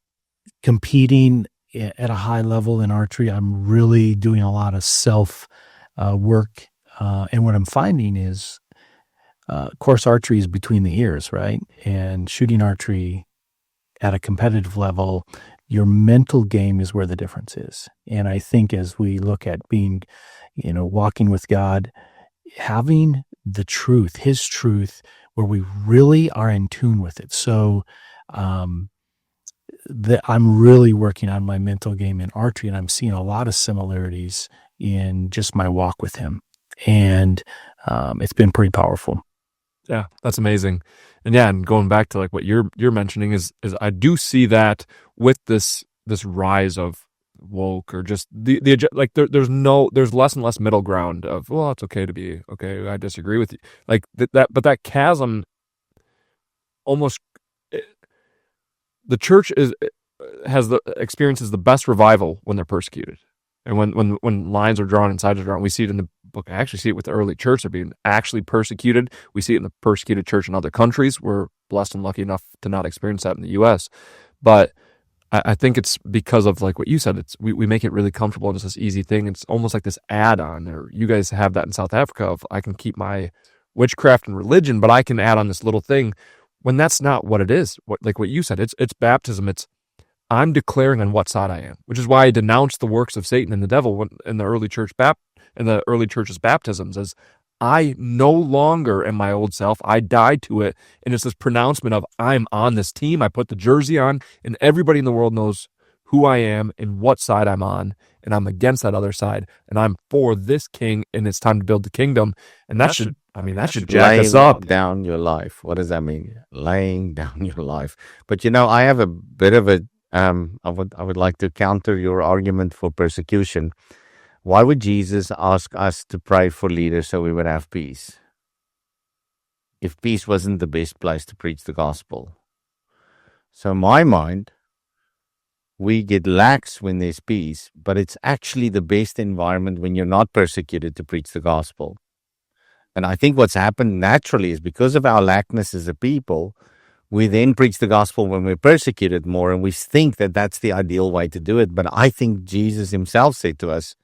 competing at a high level in archery. I'm really doing a lot of self work. And what I'm finding is, of course, archery is between the ears, right? And shooting archery at a competitive level, your mental game is where the difference is. And I think as we look at being, walking with God, having the truth, his truth, where we really are in tune with it. So I'm really working on my mental game in archery, and I'm seeing a lot of similarities in just my walk with him. And it's been pretty powerful. Yeah, that's amazing. And yeah, and going back to like what you're mentioning is I do see that with this rise of woke, or just the like there's less and less middle ground of, well, it's okay to be okay, I disagree with you, like but that chasm almost, the church experiences the best revival when they're persecuted, and when lines are drawn and sides are drawn. We see it in the book. I actually see it with the early church. They're being actually persecuted. We see it in the persecuted church in other countries. We're blessed and lucky enough to not experience that in the U.S. But I think it's because of, like what you said, we make it really comfortable, and it's this easy thing. It's almost like this add-on, or you guys have that in South Africa, of I can keep my witchcraft and religion, but I can add on this little thing, when that's not what it is. Like what you said, it's baptism. It's, I'm declaring on what side I am, which is why I denounced the works of Satan and the devil in the early church's baptisms, as I no longer am my old self. I died to it. And it's this pronouncement of, I'm on this team. I put the jersey on, and everybody in the world knows who I am and what side I'm on. And I'm against that other side. And I'm for this king, and it's time to build the kingdom. And that should jack us up. Laying down your life. What does that mean? Laying down your life. But I have a bit of a, I would like to counter your argument for persecution. Why would Jesus ask us to pray for leaders so we would have peace, if peace wasn't the best place to preach the gospel? So in my mind, we get lax when there's peace, but it's actually the best environment when you're not persecuted to preach the gospel. And I think what's happened naturally is, because of our laxness as a people, we then preach the gospel when we're persecuted more, and we think that that's the ideal way to do it. But I think Jesus himself said to us,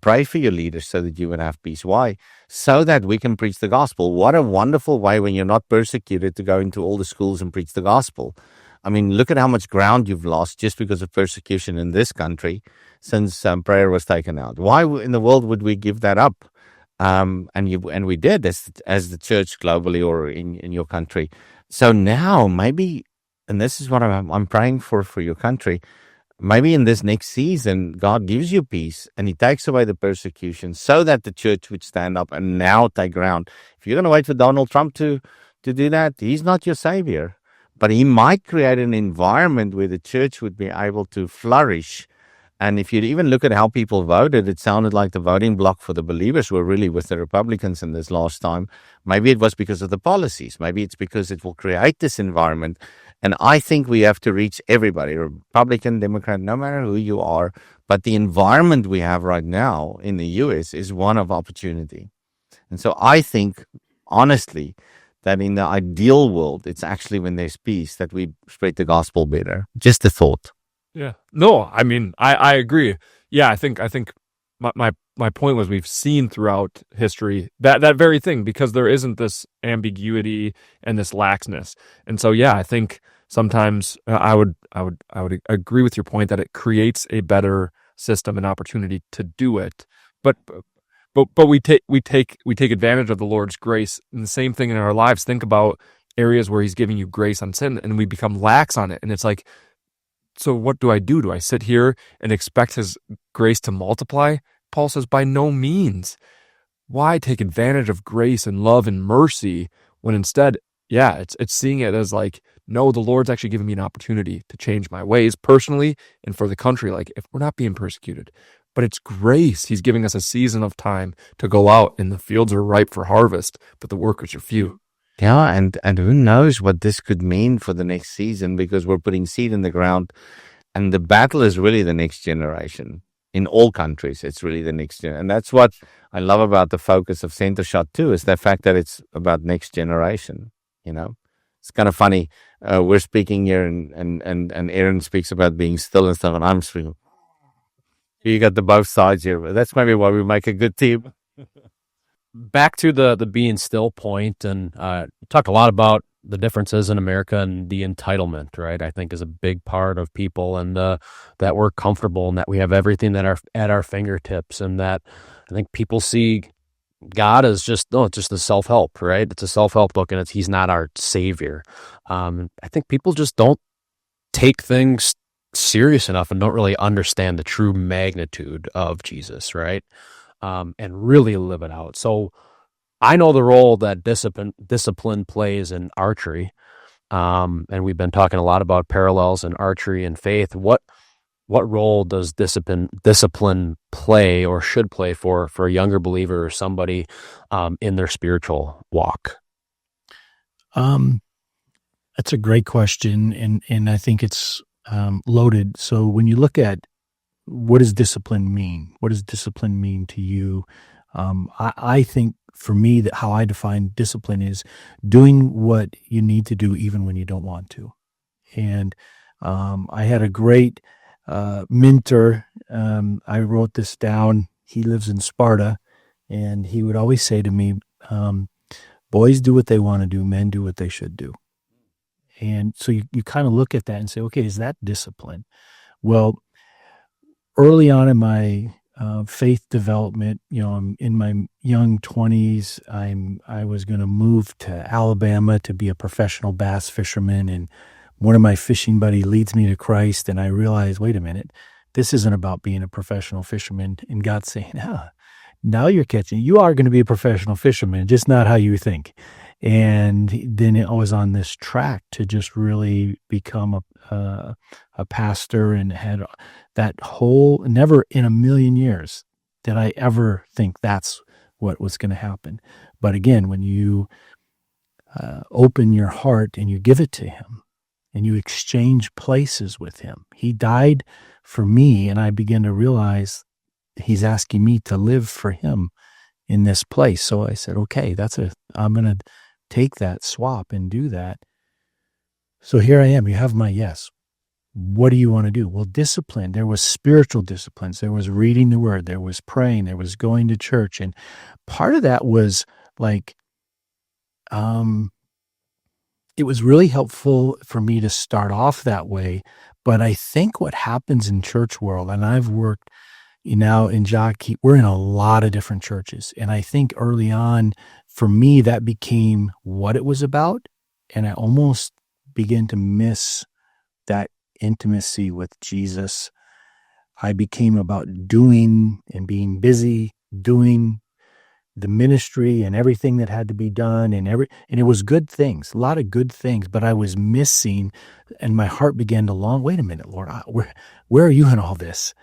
pray for your leaders so that you would have peace. Why? So that we can preach the gospel. What a wonderful way, when you're not persecuted, to go into all the schools and preach the gospel. I mean, look at how much ground you've lost just because of persecution in this country since prayer was taken out. Why in the world would we give that up? And we did as the church globally, or in your country. So now maybe, and this is what I'm praying for your country, maybe in this next season, God gives you peace and he takes away the persecution so that the church would stand up and now take ground. If you're going to wait for Donald Trump to do that, he's not your savior, but he might create an environment where the church would be able to flourish. And if you even look at how people voted, it sounded like the voting bloc for the believers were really with the Republicans in this last time. Maybe it was because of the policies. Maybe it's because it will create this environment. And I think we have to reach everybody, Republican, Democrat, no matter who you are. But the environment we have right now in the U.S. is one of opportunity. And so I think, honestly, that in the ideal world, it's actually when there's peace that we spread the gospel better. Just a thought. Yeah. No, I mean, I agree. Yeah, I think my point was, we've seen throughout history that very thing, because there isn't this ambiguity and this laxness. And so, yeah, I think sometimes I would agree with your point that it creates a better system and opportunity to do it. But we take advantage of the Lord's grace, and the same thing in our lives. Think about areas where He's giving you grace on sin, and we become lax on it. And it's like, so what do? Do I sit here and expect His grace to multiply? Paul says, by no means. Why take advantage of grace and love and mercy when instead, it's seeing it as like, no, the Lord's actually giving me an opportunity to change my ways personally and for the country. Like, if we're not being persecuted, but it's grace. He's giving us a season of time to go out, and the fields are ripe for harvest, but the workers are few. Yeah, and who knows what this could mean for the next season, because we're putting seed in the ground, and the battle is really the next generation. In all countries, it's really the next generation. And that's what I love about the focus of Center Shot too, is the fact that it's about next generation. It's kind of funny. We're speaking here, and Aaron speaks about being still and stuff, and I'm speaking. You got the both sides here. But that's maybe why we make a good team. Back to the being still point, and talk a lot about the differences in America and the entitlement, right? I think is a big part of people, and that we're comfortable and that we have everything that are at our fingertips, and that I think people see God as just a self-help, right? It's a self-help book, and He's not our savior. I think people just don't take things serious enough and don't really understand the true magnitude of Jesus, right? And really live it out. So I know the role that discipline plays in archery, and we've been talking a lot about parallels in archery and faith. What role does discipline play or should play for a younger believer or somebody in their spiritual walk? That's a great question, and I think it's loaded. So when you look at what does discipline mean? What does discipline mean to you? I think for me that how I define discipline is doing what you need to do even when you don't want to. And I had a great mentor. I wrote this down. He lives in Sparta, and he would always say to me, boys do what they want to do, men do what they should do. And so you kind of look at that and say, okay, is that discipline? Well, early on in my faith development, I'm in my young 20s. I was going to move to Alabama to be a professional bass fisherman, and one of my fishing buddies leads me to Christ, and I realized, wait a minute, this isn't about being a professional fisherman. And God's saying, now you're catching. You are going to be a professional fisherman, just not how you think. And then I was on this track to just really become a pastor, and had that whole, never in a million years did I ever think that's what was going to happen. But again, when you open your heart and you give it to Him and you exchange places with Him, He died for me, and I began to realize He's asking me to live for Him in this place. So I said, okay, I'm going to take that swap and do that. So here I am. You have my yes. What do you want to do? Well, discipline. There was spiritual disciplines. There was reading the Word. There was praying. There was going to church. And part of that was like, it was really helpful for me to start off that way. But I think what happens in church world, and I've worked now in Jacques, we're in a lot of different churches. And I think early on, for me, that became what it was about. And I almost began to miss that intimacy with Jesus. I became about doing and being busy, doing the ministry and everything that had to be done, and it was good things, a lot of good things, but I was missing, and my heart began to long, wait a minute, Lord, where are you in all this?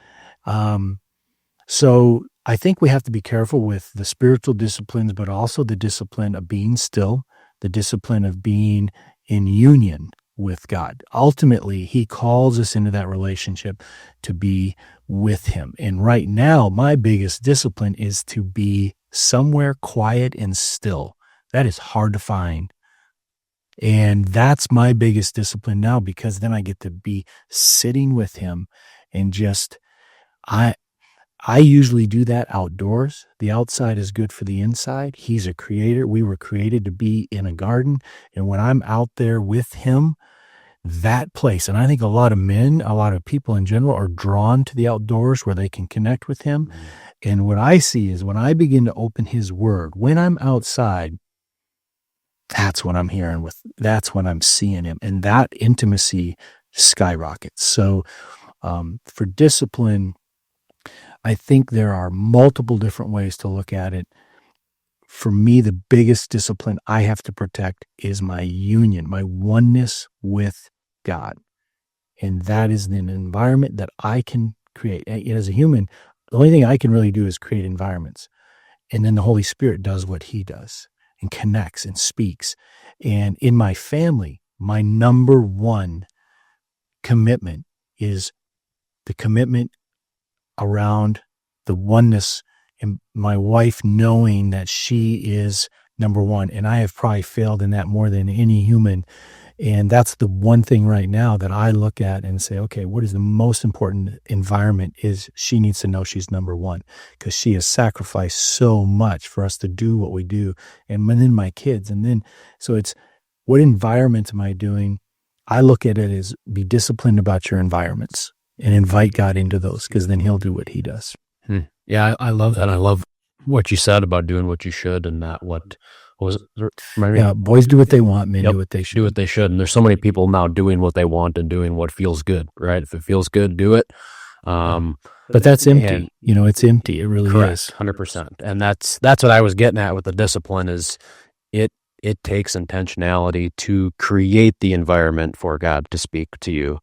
So I think we have to be careful with the spiritual disciplines, but also the discipline of being still, the discipline of being in union with God. Ultimately, He calls us into that relationship to be with Him. And right now, my biggest discipline is to be somewhere quiet and still. That is hard to find. And that's my biggest discipline now, because then I get to be sitting with Him and just, I usually do that outdoors. The outside is good for the inside. He's a creator. We were created to be in a garden. And when I'm out there with Him, that place. And I think a lot of men, a lot of people in general are drawn to the outdoors where they can connect with him. And what I see is when I begin to open his word, when I'm outside, that's when I'm hearing that's when I'm seeing him. And that intimacy skyrockets. So for discipline, I think there are multiple different ways to look at it. For me, the biggest discipline I have to protect is my union, my oneness with God. And that is an environment that I can create. As a human, the only thing I can really do is create environments. And then the Holy Spirit does what he does and connects and speaks. And in my family, my number one commitment is the commitment around the oneness and my wife knowing that she is number one. And I have probably failed in that more than any human. And that's the one thing right now that I look at and say, okay, what is the most important environment is she needs to know she's number one, because she has sacrificed so much for us to do what we do. And then my kids. And then, so it's, what environment am I doing? I look at it as be disciplined about your environments and invite God into those, because then he'll do what he does. Yeah, I love that. I love what you said about doing what you should and not what was it? Yeah, boys do what they want, men do what they should. Do what they should. And there's so many people now doing what they want and doing what feels good, right? If it feels good, do it. But that's empty. It's empty. It really is. 100%. And that's what I was getting at with the discipline is it takes intentionality to create the environment for God to speak to you.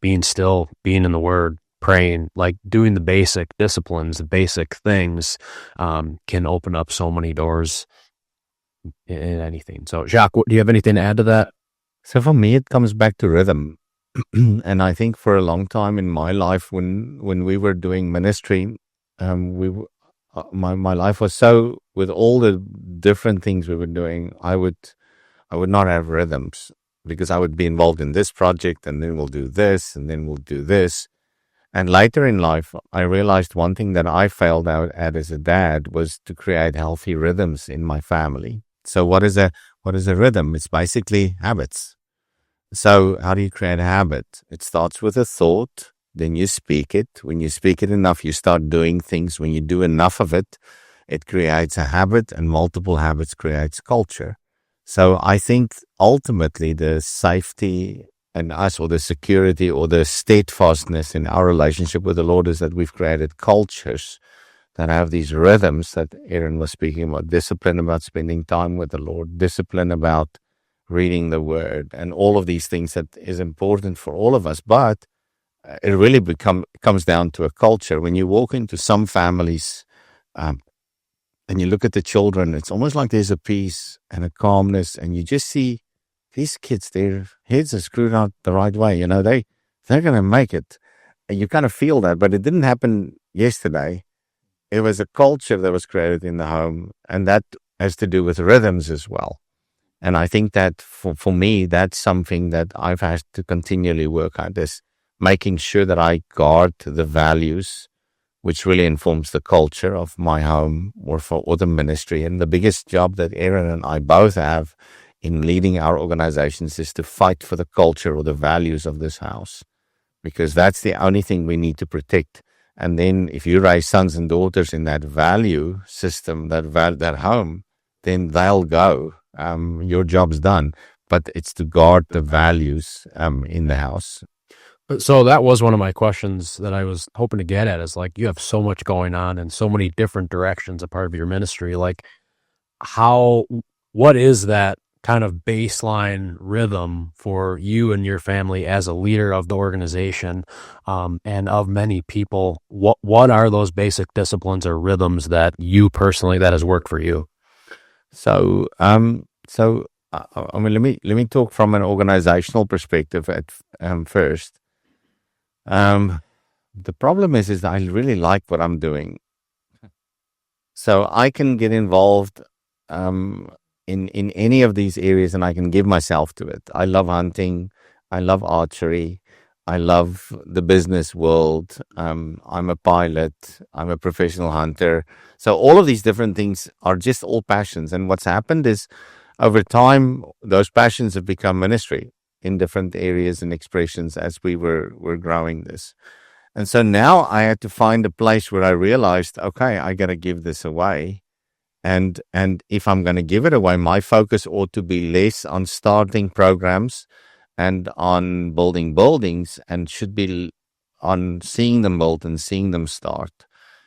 Being still, being in the Word, praying, like doing the basic disciplines, the basic things, can open up so many doors in anything. So, Jacques, do you have anything to add to that? So for me, it comes back to rhythm. And I think for a long time in my life, when we were doing ministry, my life was so, with all the different things we were doing, I would not have rhythms, because I would be involved in this project, and then we'll do this, and then we'll do this. And later in life, I realized one thing that I failed out at as a dad was to create healthy rhythms in my family. So what is a rhythm? It's basically habits. So how do you create a habit? It starts with a thought, then you speak it. When you speak it enough, you start doing things. When you do enough of it, it creates a habit, and multiple habits creates culture. So I think ultimately the safety in us, or the security, or the steadfastness in our relationship with the Lord, is that we've created cultures that have these rhythms that Aaron was speaking about: discipline about spending time with the Lord, discipline about reading the Word, and all of these things that is important for all of us. But it really comes down to a culture. When you walk into some families, and you look at the children, it's almost like there's a peace and a calmness, and you just see these kids, their heads are screwed out the right way. They're going to make it. And you kind of feel that, but it didn't happen yesterday. It was a culture that was created in the home, and that has to do with rhythms as well. And I think that for me, that's something that I've had to continually work on, is making sure that I guard the values, which really informs the culture of my home or the ministry. And the biggest job that Aaron and I both have in leading our organizations is to fight for the culture or the values of this house, because that's the only thing we need to protect. And then if you raise sons and daughters in that value system, that home, then they'll go. Your job's done. But it's to guard the values in the house. So that was one of my questions that I was hoping to get at, is like, you have so much going on in so many different directions, a part of your ministry. Like, what is that kind of baseline rhythm for you and your family as a leader of the organization, and of many people? What are those basic disciplines or rhythms that you personally, that has worked for you? So, let me talk from an organizational perspective first. The problem is I really like what I'm doing, so I can get involved in any of these areas, and I can give myself to it. I love hunting, I love archery, I love the business world. I'm a pilot, I'm a professional hunter. So all of these different things are just all passions. And what's happened is over time, those passions have become ministry in different areas and expressions as we were growing this. And so now I had to find a place where I realized, okay, I got to give this away. And if I'm going to give it away, my focus ought to be less on starting programs and on building buildings, and should be on seeing them built and seeing them start.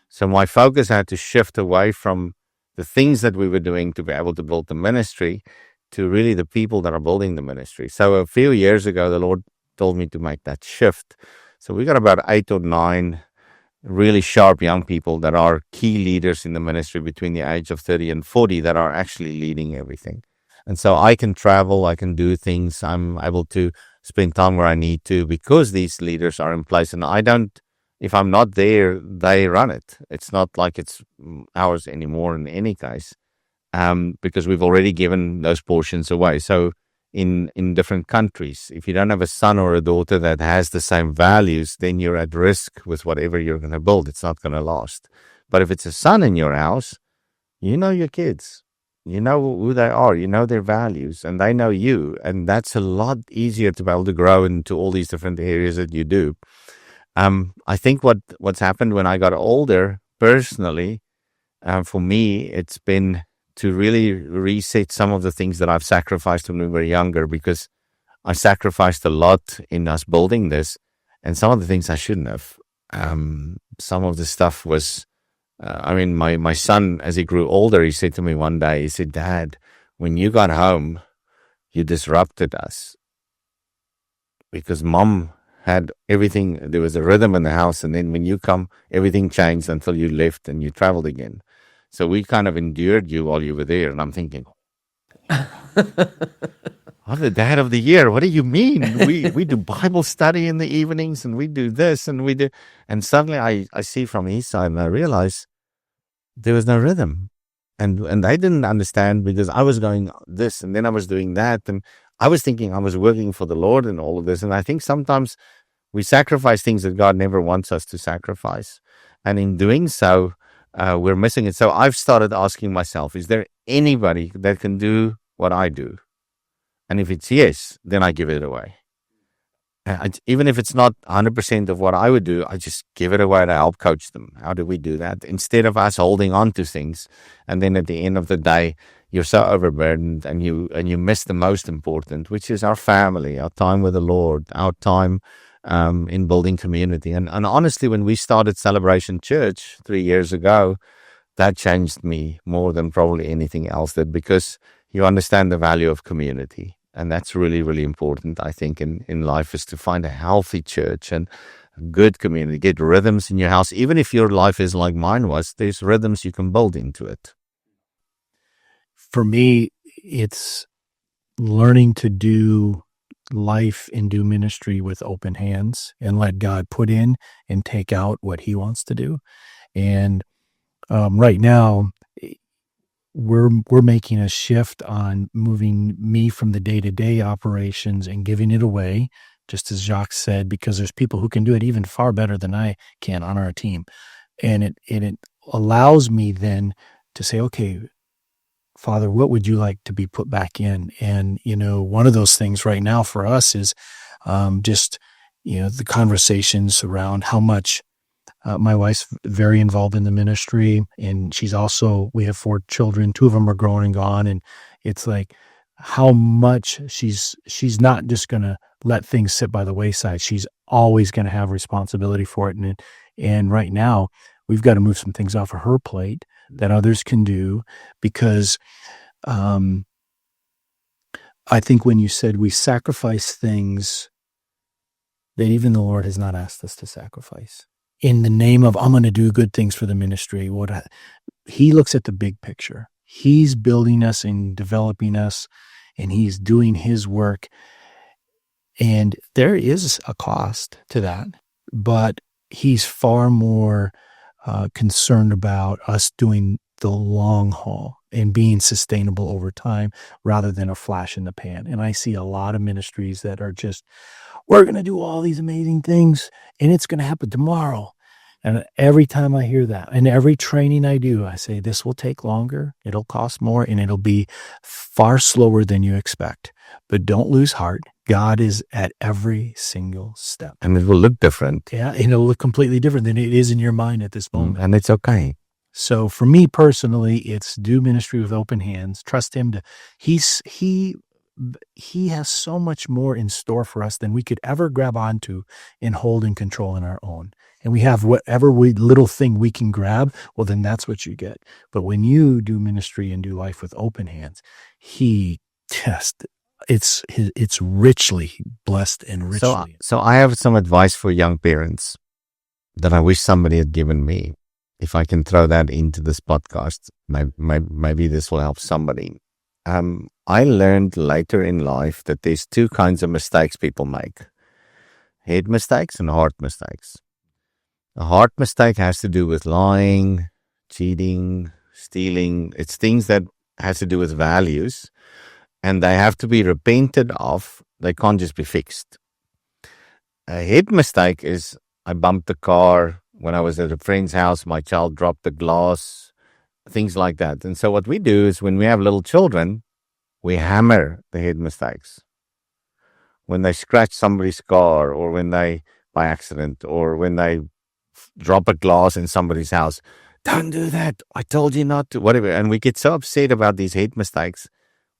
So my focus had to shift away from the things that we were doing to be able to build the ministry to really the people that are building the ministry. So a few years ago, the Lord told me to make that shift. So we got about 8 or 9 really sharp young people that are key leaders in the ministry between the age of 30 and 40 that are actually leading everything. And so I can travel, I can do things, I'm able to spend time where I need to because these leaders are in place. And I don't, if I'm not there, they run it. It's not like it's ours anymore in any case, because we've already given those portions away. So in different countries, if you don't have a son or a daughter that has the same values, then you're at risk with whatever you're going to build. It's not going to last. But if it's a son in your house, you know your kids. You know who they are. You know their values, and they know you. And that's a lot easier to be able to grow into all these different areas that you do. I think what's happened when I got older, personally, for me, it's been to really reset some of the things that I've sacrificed when we were younger, because I sacrificed a lot in us building this, and some of the things I shouldn't have. Some of the stuff was, my son, as he grew older, he said to me one day, he said, "Dad, when you got home, you disrupted us because Mom had everything. There was a rhythm in the house, and then when you come, everything changed until you left and you traveled again. So we kind of endured you while you were there." And I'm thinking, I'm the dad of the year. What do you mean? We do Bible study in the evenings, and we do this, and we do. And suddenly I see from his side, and I realize there was no rhythm. And they didn't understand, because I was going this, and then I was doing that. And I was thinking I was working for the Lord and all of this. And I think sometimes we sacrifice things that God never wants us to sacrifice. And in doing so, we're missing it. So I've started asking myself, is there anybody that can do what I do? And if it's yes, then I give it away. Even if it's not 100% of what I would do, I just give it away to help coach them. How do we do that? Instead of us holding on to things, and then at the end of the day, you're so overburdened, and you miss the most important, which is our family, our time with the Lord, our time in building community. And honestly, when we started Celebration Church 3 years ago, that changed me more than probably anything else did, because you understand the value of community. And that's really, really important, I think, in life, is to find a healthy church and a good community. Get rhythms in your house. Even if your life is like mine was, there's rhythms you can build into it. For me, it's learning to do life and do ministry with open hands, and let God put in and take out what He wants to do. And right now, we're making a shift on moving me from the day-to-day operations and giving it away, just as Jacques said, because there's people who can do it even far better than I can on our team. And it allows me then to say, okay, Father, what would you like to be put back in? And, one of those things right now for us is just, the conversations around how much my wife's very involved in the ministry, and we have 4 children. 2 of them are grown and gone. And it's like how much she's not just going to let things sit by the wayside. She's always going to have responsibility for it. And right now we've got to move some things off of her plate that others can do, because I think when you said we sacrifice things that even the Lord has not asked us to sacrifice, in the name of, I'm going to do good things for the ministry. He looks at the big picture. He's building us and developing us, and He's doing His work. And there is a cost to that, but He's far more concerned about us doing the long haul and being sustainable over time, rather than a flash in the pan. And I see a lot of ministries that are just, we're going to do all these amazing things, and it's going to happen tomorrow. And every time I hear that, and every training I do, I say, this will take longer, it'll cost more, and it'll be far slower than you expect. But don't lose heart. God is at every single step. And it will look different. Yeah, and it'll look completely different than it is in your mind at this moment. And it's okay. So for me personally, it's do ministry with open hands. Trust him to, he has so much more in store for us than we could ever grab onto and hold and control on our own. And we have whatever little thing we can grab, well, then that's what you get. But when you do ministry and do life with open hands, it's richly blessed and richly. So I have some advice for young parents that I wish somebody had given me. If I can throw that into this podcast, maybe this will help somebody. I learned later in life that there's two kinds of mistakes people make: head mistakes and heart mistakes. A heart mistake has to do with lying, cheating, stealing. It's things that has to do with values, and they have to be repented of. They can't just be fixed. A head mistake is, I bumped the car when I was at a friend's house, my child dropped the glass, things like that. And so what we do is when we have little children, we hammer the head mistakes. When they scratch somebody's car, or when they, by accident, or when they drop a glass in somebody's house, don't do that. I told you not to, whatever. And we get so upset about these head mistakes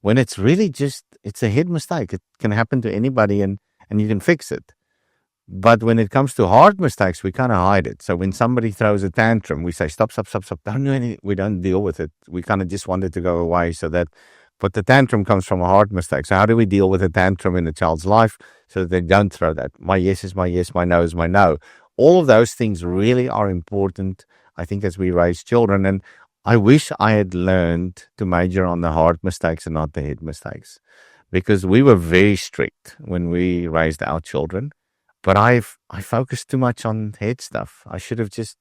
when it's really just, it's a head mistake. It can happen to anybody and you can fix it. But when it comes to hard mistakes, we kind of hide it. So when somebody throws a tantrum, we say, stop. Don't do anything. We don't deal with it. We kind of just want it to go away but the tantrum comes from a hard mistake. So how do we deal with a tantrum in a child's life so that they don't throw that? My yes is my yes, my no is my no. All of those things really are important, I think, as we raise children. And I wish I had learned to major on the hard mistakes and not the head mistakes, because we were very strict when we raised our children. But I focused too much on head stuff. I should have just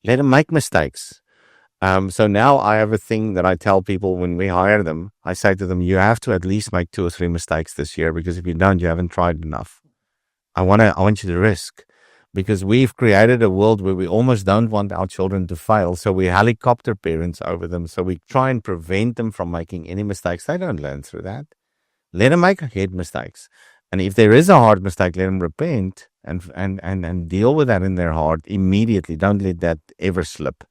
let them make mistakes. So now I have a thing that I tell people when we hire them. I say to them, you have to at least make 2 or 3 mistakes this year, because if you don't, you haven't tried enough. I want you to risk, because we've created a world where we almost don't want our children to fail. So we helicopter parents over them. So we try and prevent them from making any mistakes. They don't learn through that. Let them make head mistakes. And if there is a hard mistake, let them repent and deal with that in their heart immediately. Don't let that ever slip.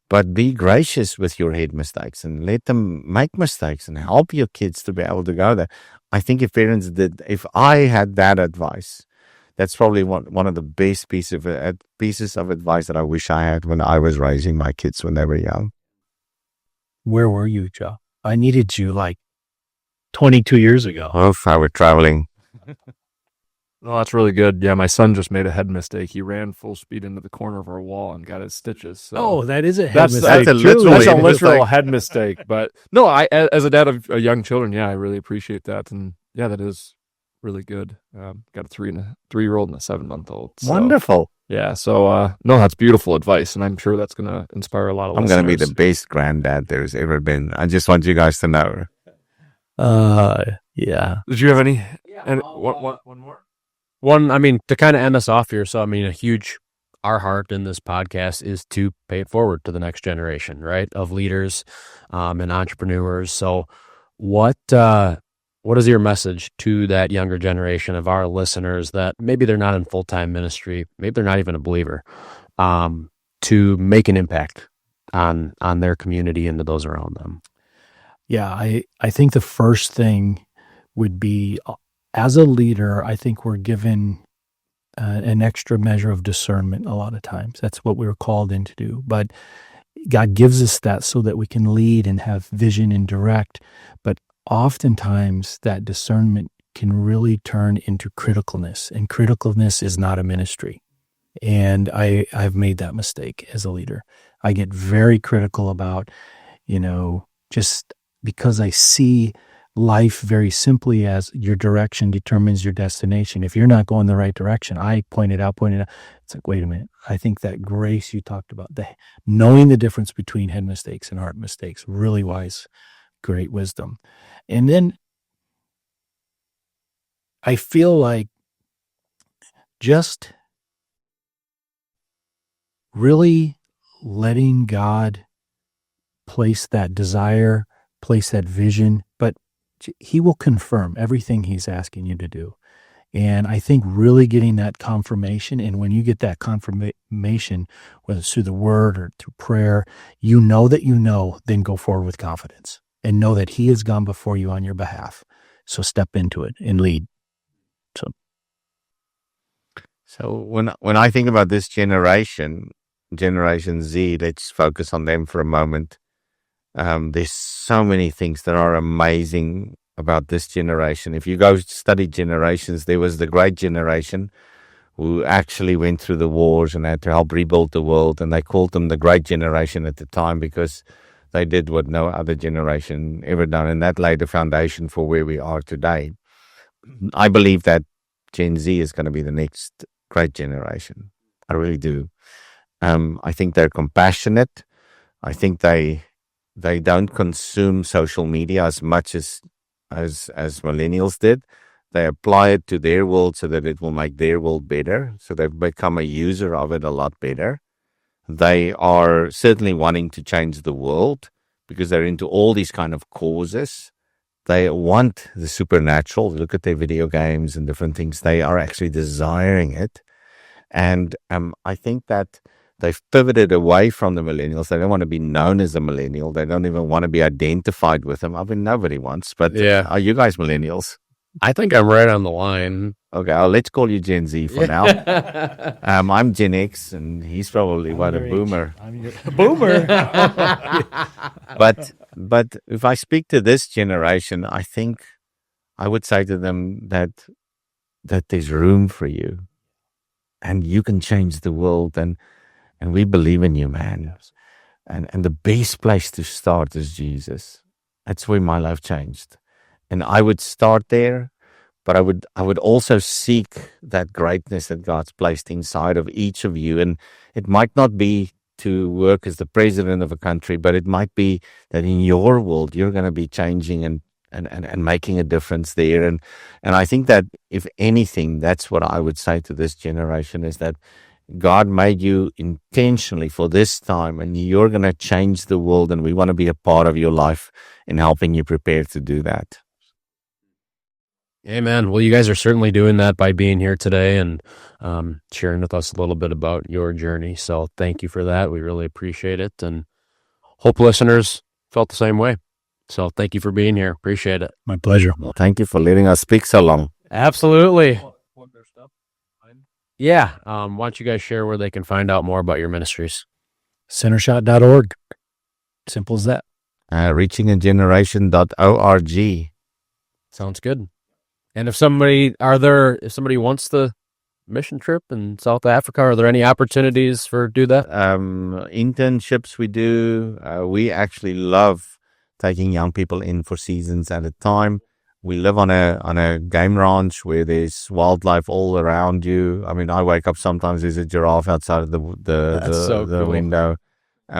But be gracious with your head mistakes and let them make mistakes and help your kids to be able to go there. I think if I had that advice, that's probably one of the best pieces of advice that I wish I had when I was raising my kids when they were young. Where were you, Joe? I needed you like 22 years ago. Oh, if I were traveling. No, that's really good. Yeah, my son just made a head mistake. He ran full speed into the corner of our wall and got his stitches. So that is a head mistake. That's a literal mistake. head mistake. But no, I, as a dad of young children, yeah, I really appreciate that. And yeah, that is really good. Got a 3-year-old and a 7-month-old. So, wonderful. Yeah. So, no, that's beautiful advice. And I'm sure that's going to inspire a lot of I'm listeners. going to be the best granddad there's ever been. I just want you guys to know. Yeah. Did you have any? One more? One, I mean, to kind of end us off here. So, I mean, our heart in this podcast is to pay it forward to the next generation, right? Of leaders, and entrepreneurs. So what is your message to that younger generation of our listeners that maybe they're not in full-time ministry, maybe they're not even a believer, to make an impact on their community and to those around them? Yeah, I think the first thing would be, as a leader, I think we're given an extra measure of discernment a lot of times. That's what we were called in to do. But God gives us that so that we can lead and have vision and direct. But oftentimes that discernment can really turn into criticalness, and criticalness is not a ministry. And I've made that mistake as a leader. I get very critical about, just because I see life very simply as your direction determines your destination. If you're not going the right direction, I point it out. It's like, wait a minute. I think that grace you talked about, knowing the difference between head mistakes and heart mistakes, really wise, great wisdom. And then I feel like just really letting God place that desire, place that vision, but he will confirm everything he's asking you to do. And I think really getting that confirmation, and when you get that confirmation, whether it's through the word or through prayer, you know that you know, then go forward with confidence and know that he has gone before you on your behalf. So step into it and lead. So when I think about this Generation Z, let's focus on them for a moment. There's so many things that are amazing about this generation. If you go study generations, there was the great generation who actually went through the wars and had to help rebuild the world, and they called them the great generation at the time because they did what no other generation ever done, and that laid the foundation for where we are today. I believe that Gen Z is going to be the next great generation. I really do. I think they're compassionate. I think they don't consume social media as much as millennials did. They apply it to their world so that it will make their world better. So they've become a user of it a lot better. They are certainly wanting to change the world because they're into all these kind of causes. They want the supernatural. Look at their video games and different things. They are actually desiring it. And I think that they've pivoted away from the millennials. They don't want to be known as a millennial. They don't even want to be identified with them. I mean, nobody wants. But Yeah. Are you guys millennials? I think I'm right on the line. Okay, let's call you Gen Z for now. I'm Gen X, and he's probably a boomer. I'm your boomer. But if I speak to this generation, I think I would say to them that there's room for you, and you can change the world, and we believe in you, man. And the best place to start is Jesus. That's where my life changed, and I would start there. But I would also seek that greatness that God's placed inside of each of you. And it might not be to work as the president of a country, but it might be that in your world, you're going to be changing and making a difference there. And I think that if anything, that's what I would say to this generation is that God made you intentionally for this time, and you're going to change the world. And we want to be a part of your life in helping you prepare to do that. Amen. Well, you guys are certainly doing that by being here today and sharing with us a little bit about your journey. So thank you for that. We really appreciate it, and hope listeners felt the same way. So thank you for being here. Appreciate it. My pleasure. Well, thank you for letting us speak so long. Absolutely. Yeah. Why don't you guys share where they can find out more about your ministries? Centershot.org. Simple as that. Reachingageneration.org. Sounds good. And if somebody wants the mission trip in South Africa, are there any opportunities for do that? Internships we do. We actually love taking young people in for seasons at a time. We live on a game ranch where there's wildlife all around you. I mean, I wake up sometimes there's a giraffe outside of the cool. window.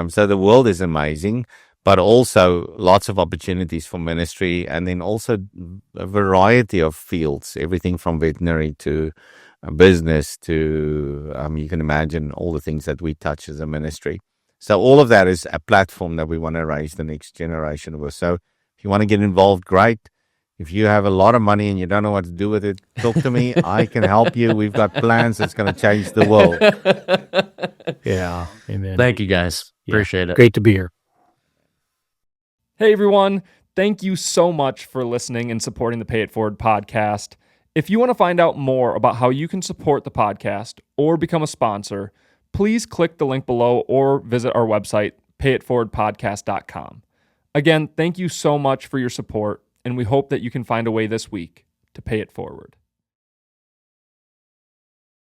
So the world is amazing. But also lots of opportunities for ministry, and then also a variety of fields, everything from veterinary to business to, you can imagine all the things that we touch as a ministry. So all of that is a platform that we want to raise the next generation with. So if you want to get involved, great. If you have a lot of money and you don't know what to do with it, talk to me. I can help you. We've got plans that's going to change the world. Yeah. Amen. Thank you guys. Appreciate it. Great to be here. Hey everyone, thank you so much for listening and supporting the Pay It Forward podcast. If you want to find out more about how you can support the podcast or become a sponsor, please click the link below or visit our website, payitforwardpodcast.com. Again, thank you so much for your support, and we hope that you can find a way this week to pay it forward.